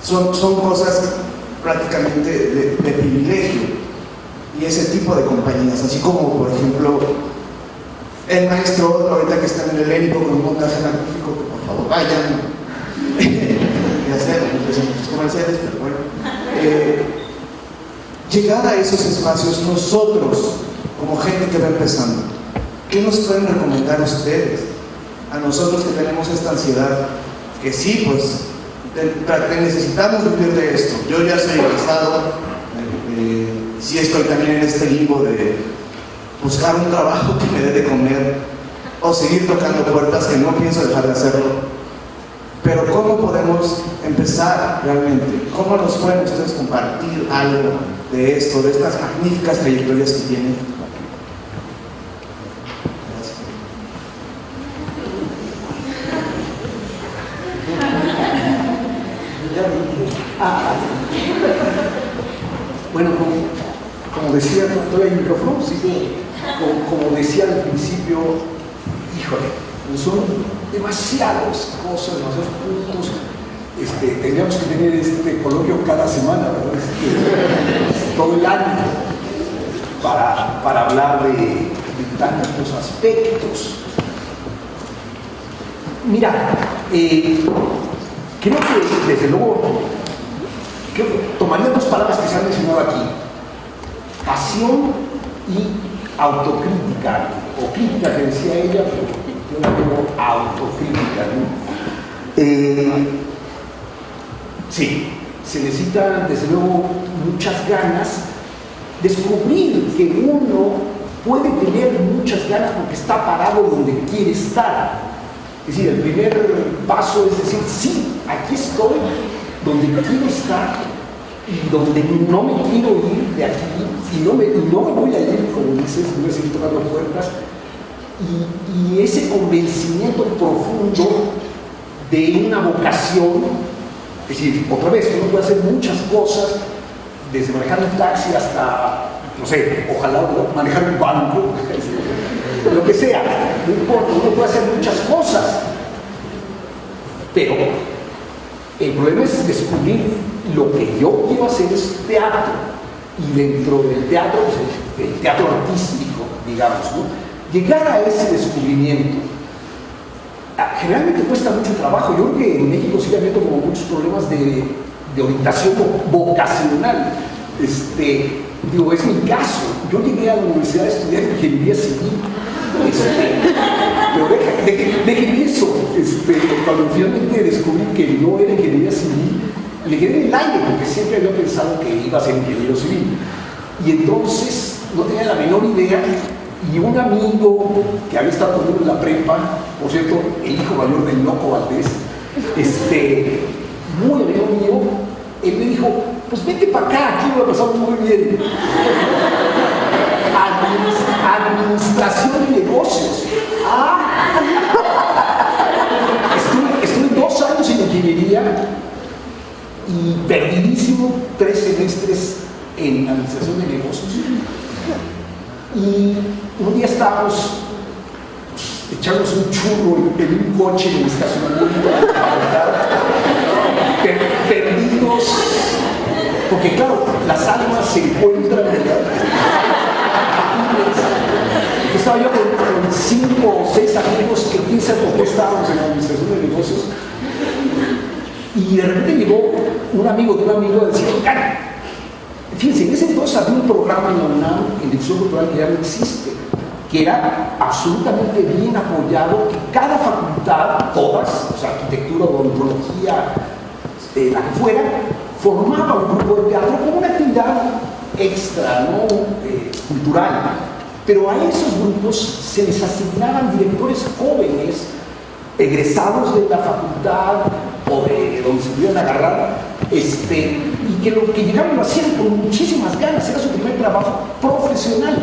son cosas prácticamente de privilegio, y ese tipo de compañías, así como por ejemplo el maestro ahorita que está en el Helénico con un montaje magnífico, que por favor vayan y hacer los comerciales, pero bueno, llegar a esos espacios nosotros como gente que va empezando, ¿qué nos pueden recomendar ustedes a nosotros que tenemos esta ansiedad? Que sí, pues necesitamos vivir de esto. Yo ya soy egresado, sí estoy también en este limbo de buscar un trabajo que me dé de comer o seguir tocando puertas, que no pienso dejar de hacerlo. Pero ¿cómo podemos empezar realmente? ¿Cómo nos pueden ustedes compartir algo de esto, de estas magníficas trayectorias que tienen? Bueno, como decía, ¿todavía hay micrófono? Sí. Como decía al principio, híjole, son demasiadas cosas, demasiados puntos. Tendríamos que tener este coloquio cada semana, ¿verdad? Todo el año, para hablar de tantos aspectos. Mira, creo que desde luego, tomaría dos palabras que se han mencionado aquí: pasión y autocrítica, o crítica que decía ella, pero yo la tengo autocrítica, ¿no? Sí, se necesita desde luego muchas ganas, descubrir que uno puede tener muchas ganas porque está parado donde quiere estar. Es decir, el primer paso es decir, sí, aquí estoy donde quiero estar y donde no me quiero ir de aquí y no me voy a ir, como dices, no voy a seguir tocando puertas. Y ese convencimiento profundo de una vocación, es decir, otra vez, uno puede hacer muchas cosas, desde manejar un taxi hasta, no sé, ojalá manejar un banco, lo que sea, no importa, uno puede hacer muchas cosas, pero el problema es descubrir lo que yo quiero hacer es teatro, y dentro del teatro, pues, el teatro artístico, digamos, ¿no? Llegar a ese descubrimiento generalmente cuesta mucho trabajo. Yo creo que en México sigue habiendo como muchos problemas de orientación vocacional. Digo, es mi caso. Yo llegué a la universidad a estudiar ingeniería civil. Pero dejen eso. Cuando finalmente descubrí que no era ingeniería civil, le quedé en el aire porque siempre había pensado que iba a ser ingeniero civil. Y entonces no tenía la menor idea. Y un amigo que había estado conmigo en la prepa, por cierto, el hijo mayor del Loco Valdés, muy amigo mío, él me dijo, pues vete para acá, aquí lo pasamos muy bien. Administración de negocios. Estuve 2 años en ingeniería y perdidísimo 3 semestres en administración de negocios. Y un día estábamos echándonos un churro en un coche en el estacionamiento, perdidos, porque claro, las almas se encuentran, ¿verdad? Estaba yo con 5 o 6 amigos que 15 por qué estábamos en la administración de negocios, y de repente llegó un amigo de un amigo del decir, fíjense, en ese entonces había un programa en la UNAM, en Difusión Cultural, que ya no existe, que era absolutamente bien apoyado, que cada facultad, todas, o sea, arquitectura, odontología, la que fuera, formaba un grupo de teatro como una actividad extra, ¿no? Cultural. Pero a esos grupos se les asignaban directores jóvenes, egresados de la facultad o de donde se pudieran agarrar, y que lo que llegaban lo hacían con muchísimas ganas, era su primer trabajo profesional.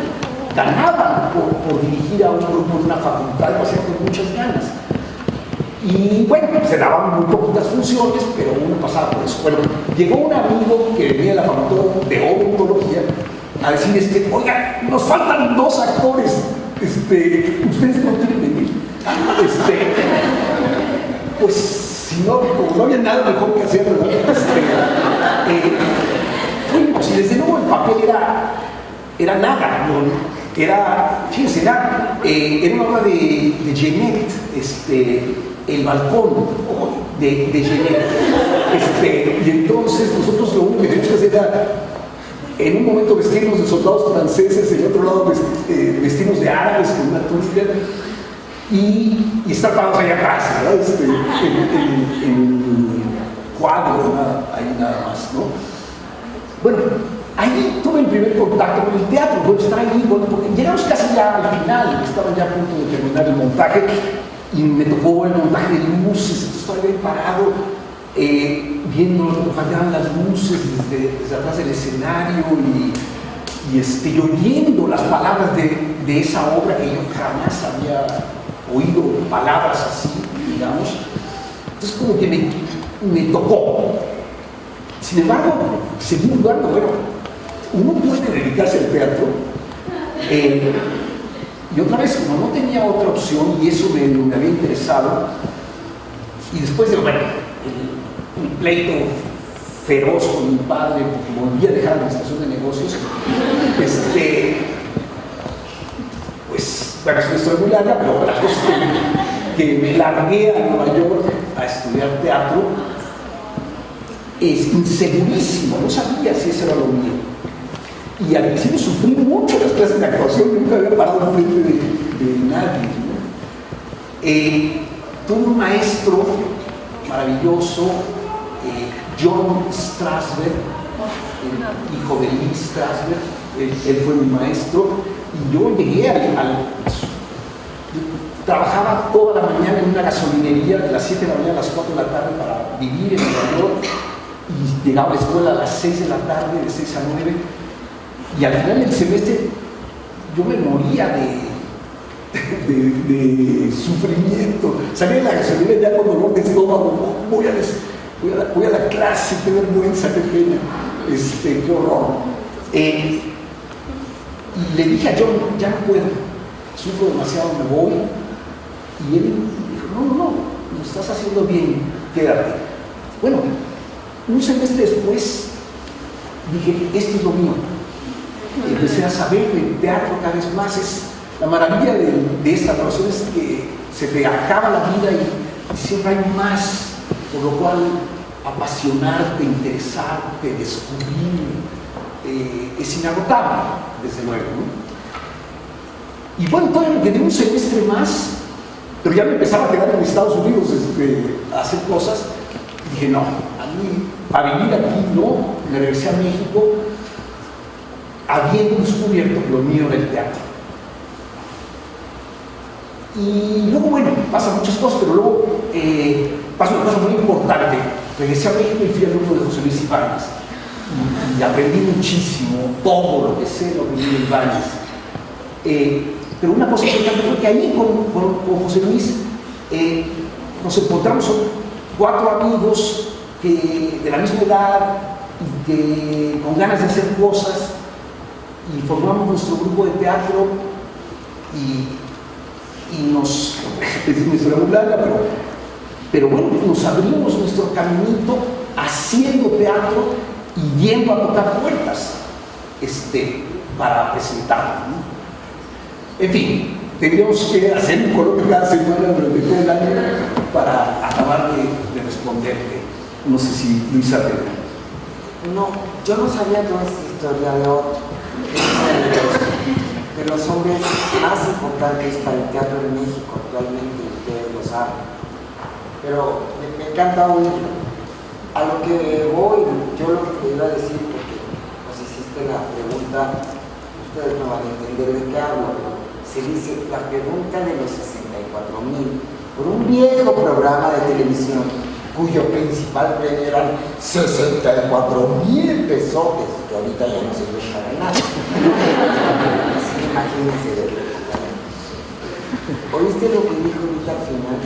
Ganaban por dirigir a un grupo en una facultad, lo hacían con muchas ganas. Y bueno, se daban muy poquitas funciones, pero uno pasaba por eso. Bueno, llegó un amigo que venía de la facultad de odontología a decir, oiga, nos faltan 2 actores, ustedes no quieren venir. Pues si no, como no había nada mejor que hacer, ¿verdad? Fuimos, y desde luego el papel era nada, ¿no? Fíjense, era una obra de Genet, El balcón de Genet. Y entonces nosotros lo único que teníamos que hacer era, en un momento, vestirnos de soldados franceses, en otro lado vestirnos de árabes con una túnica, y estar parados allá atrás, ¿verdad? En el cuadro, ahí nada más, ¿no? Bueno, ahí tuve el primer contacto con el teatro, bueno, estar ahí, bueno, porque llegamos casi ya al final, estaba ya a punto de terminar el montaje, y me tocó el montaje de luces, entonces estaba ahí parado, viendo cómo fallaban las luces desde atrás del escenario, y oyendo las palabras de esa obra que yo jamás había oído palabras así, digamos. Entonces como que me tocó. Sin embargo, seguí dudando, bueno, uno puede dedicarse al teatro, y otra vez, como no tenía otra opción, y eso me había interesado, y después de, bueno, un pleito feroz con mi padre, porque volví a dejar la administración de negocios, pues, bueno, es una historia muy larga, pero la cosa que me largué a Nueva York a estudiar teatro, es insegurísimo, no sabía si eso era lo mío. Y al principio sufrí mucho las clases de actuación, nunca había parado enfrente de nadie, ¿no? Tuve un maestro maravilloso, John Strasberg, el hijo de Lee Strasberg, él fue mi maestro, y yo llegué trabajaba toda la mañana en una gasolinería de las 7 de la mañana a las 4 de la tarde para vivir en Nueva York, y llegaba a la escuela a las 6 de la tarde, de 6 a 9, y al final del semestre yo me moría de sufrimiento. Salía de la gasolinera ya con dolor de estómago, voy a la clase, qué vergüenza, qué pena, qué horror. Y le dije a John, ya no puedo, sufro demasiado, me voy. Y él dijo, no, lo estás haciendo bien, quédate. Bueno, un semestre después dije, esto es lo mío. Empecé a saber que el teatro cada vez más es la maravilla de esta profesión, es que se te acaba la vida y siempre hay más, por lo cual apasionarte, interesarte, descubrir, es inagotable, desde luego, ¿no? Y bueno, todavía me quedé un semestre más, pero ya me empezaba a quedar en Estados Unidos a hacer cosas. Dije, no, a mí, para vivir aquí, no, me regresé a México, habiendo descubierto que lo mío era el teatro. Y luego, bueno, pasan muchas cosas, pero luego pasa una cosa muy importante. Regresé a México y fui al grupo de José Luis Ibáñez. Y aprendí muchísimo, todo lo que sé, lo que vi en Ibáñez. Pero una cosa importante fue que ahí con José Luis nos encontramos 4 amigos de la misma edad y que con ganas de hacer cosas, y formamos nuestro grupo de teatro y nos, es una historia muy larga, pero bueno, nos abrimos nuestro caminito haciendo teatro y yendo a tocar puertas para presentarlo, ¿no? En fin, tendríamos que hacer un coloquio cada semana durante todo el año para acabar de responderte. No sé si Luisa te... No, yo no sabía toda esta historia de Otto. Es uno de los hombres más importantes para el teatro en México actualmente, ustedes lo saben. Pero me encanta oírlo. A lo que voy, yo lo que te iba a decir, porque nos hiciste la pregunta, ustedes no van a entender de qué hablo, pero se dice la pregunta de los 64,000 por un viejo programa de televisión cuyo principal premio eran 64,000 pesotes, que ahorita ya no sirven para nada. Así que imagínense de qué época era. ¿Oíste lo que dijo ahorita al final?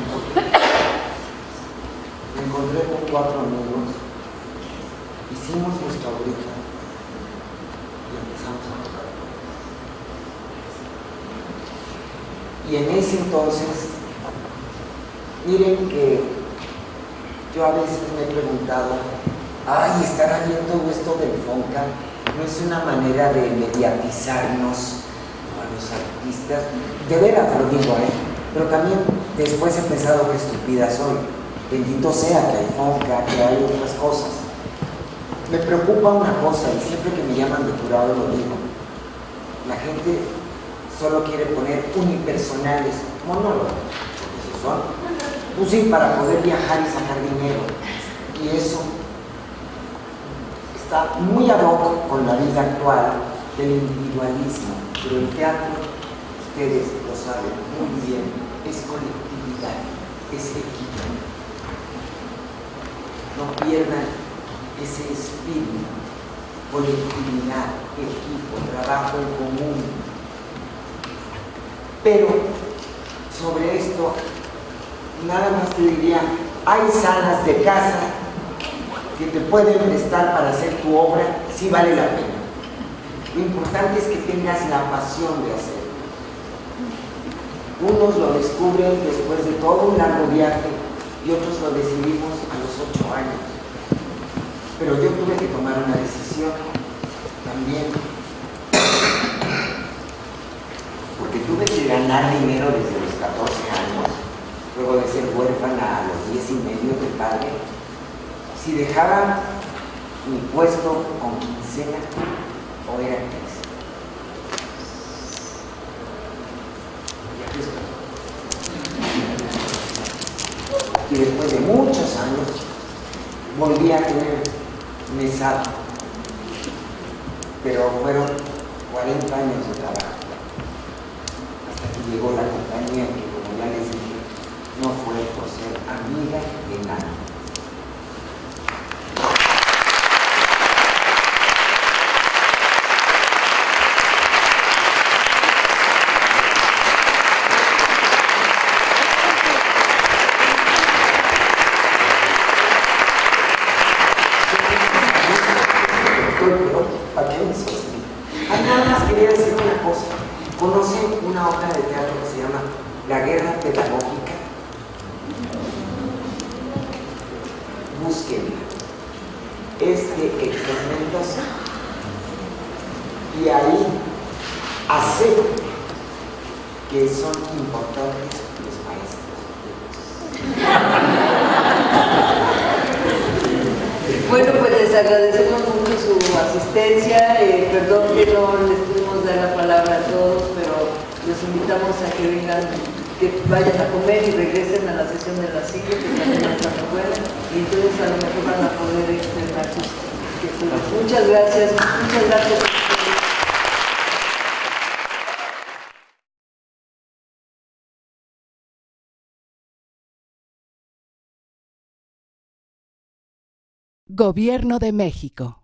Me encontré con 4 amigos, hicimos nuestra horita y empezamos a tocar. Y en ese entonces, miren que yo a veces me he preguntado, ¿estará bien todo esto del FONCA? ¿No es una manera de mediatizarnos a los artistas? De veras lo digo, pero también después he pensado que estúpida soy. Bendito sea que hay FONCA, que hay otras cosas. Me preocupa una cosa, y siempre que me llaman de jurado lo digo. La gente solo quiere poner unipersonales monólogos, esos son, pues sí, para poder viajar y sacar dinero, y eso está muy ad hoc con la vida actual del individualismo, pero el teatro, ustedes lo saben muy bien, es colectividad, es equipo. No pierdan ese espíritu, colectividad, equipo, trabajo en común. Pero sobre esto, nada más te diría, hay salas de casa que te pueden prestar para hacer tu obra, sí vale la pena. Lo importante es que tengas la pasión de hacerlo. Unos lo descubren después de todo un largo viaje y otros lo decidimos a los 8 años. Pero yo tuve que tomar una decisión también, porque tuve que ganar dinero desde los 14 años luego de ser huérfana a los 10 y medio de padre, si dejaba mi puesto con quincena o era 15. Y aquí estoy. Y después de muchos años volví a tener mesada, pero fueron 40 años de trabajo hasta que llegó la compañía que, como ya les dije, no fue por ser amiga de nadie. Nada más quería decir una cosa. ¿Conocen una obra de teatro que se llama La Guerra Pedagógica? Búsquenla. Es de Héctor Mendoza. Y ahí acepta que son importantes los maestros. Bueno, pues les agradecemos mucho su asistencia. Perdón que no les pudimos dar la palabra a todos, pero los invitamos a que vengan, que vayan a comer y regresen a la sesión de la silla, que también están afuera, y entonces a lo mejor van a poder externar sus inquietudes. Muchas gracias, muchas gracias. Gobierno de México.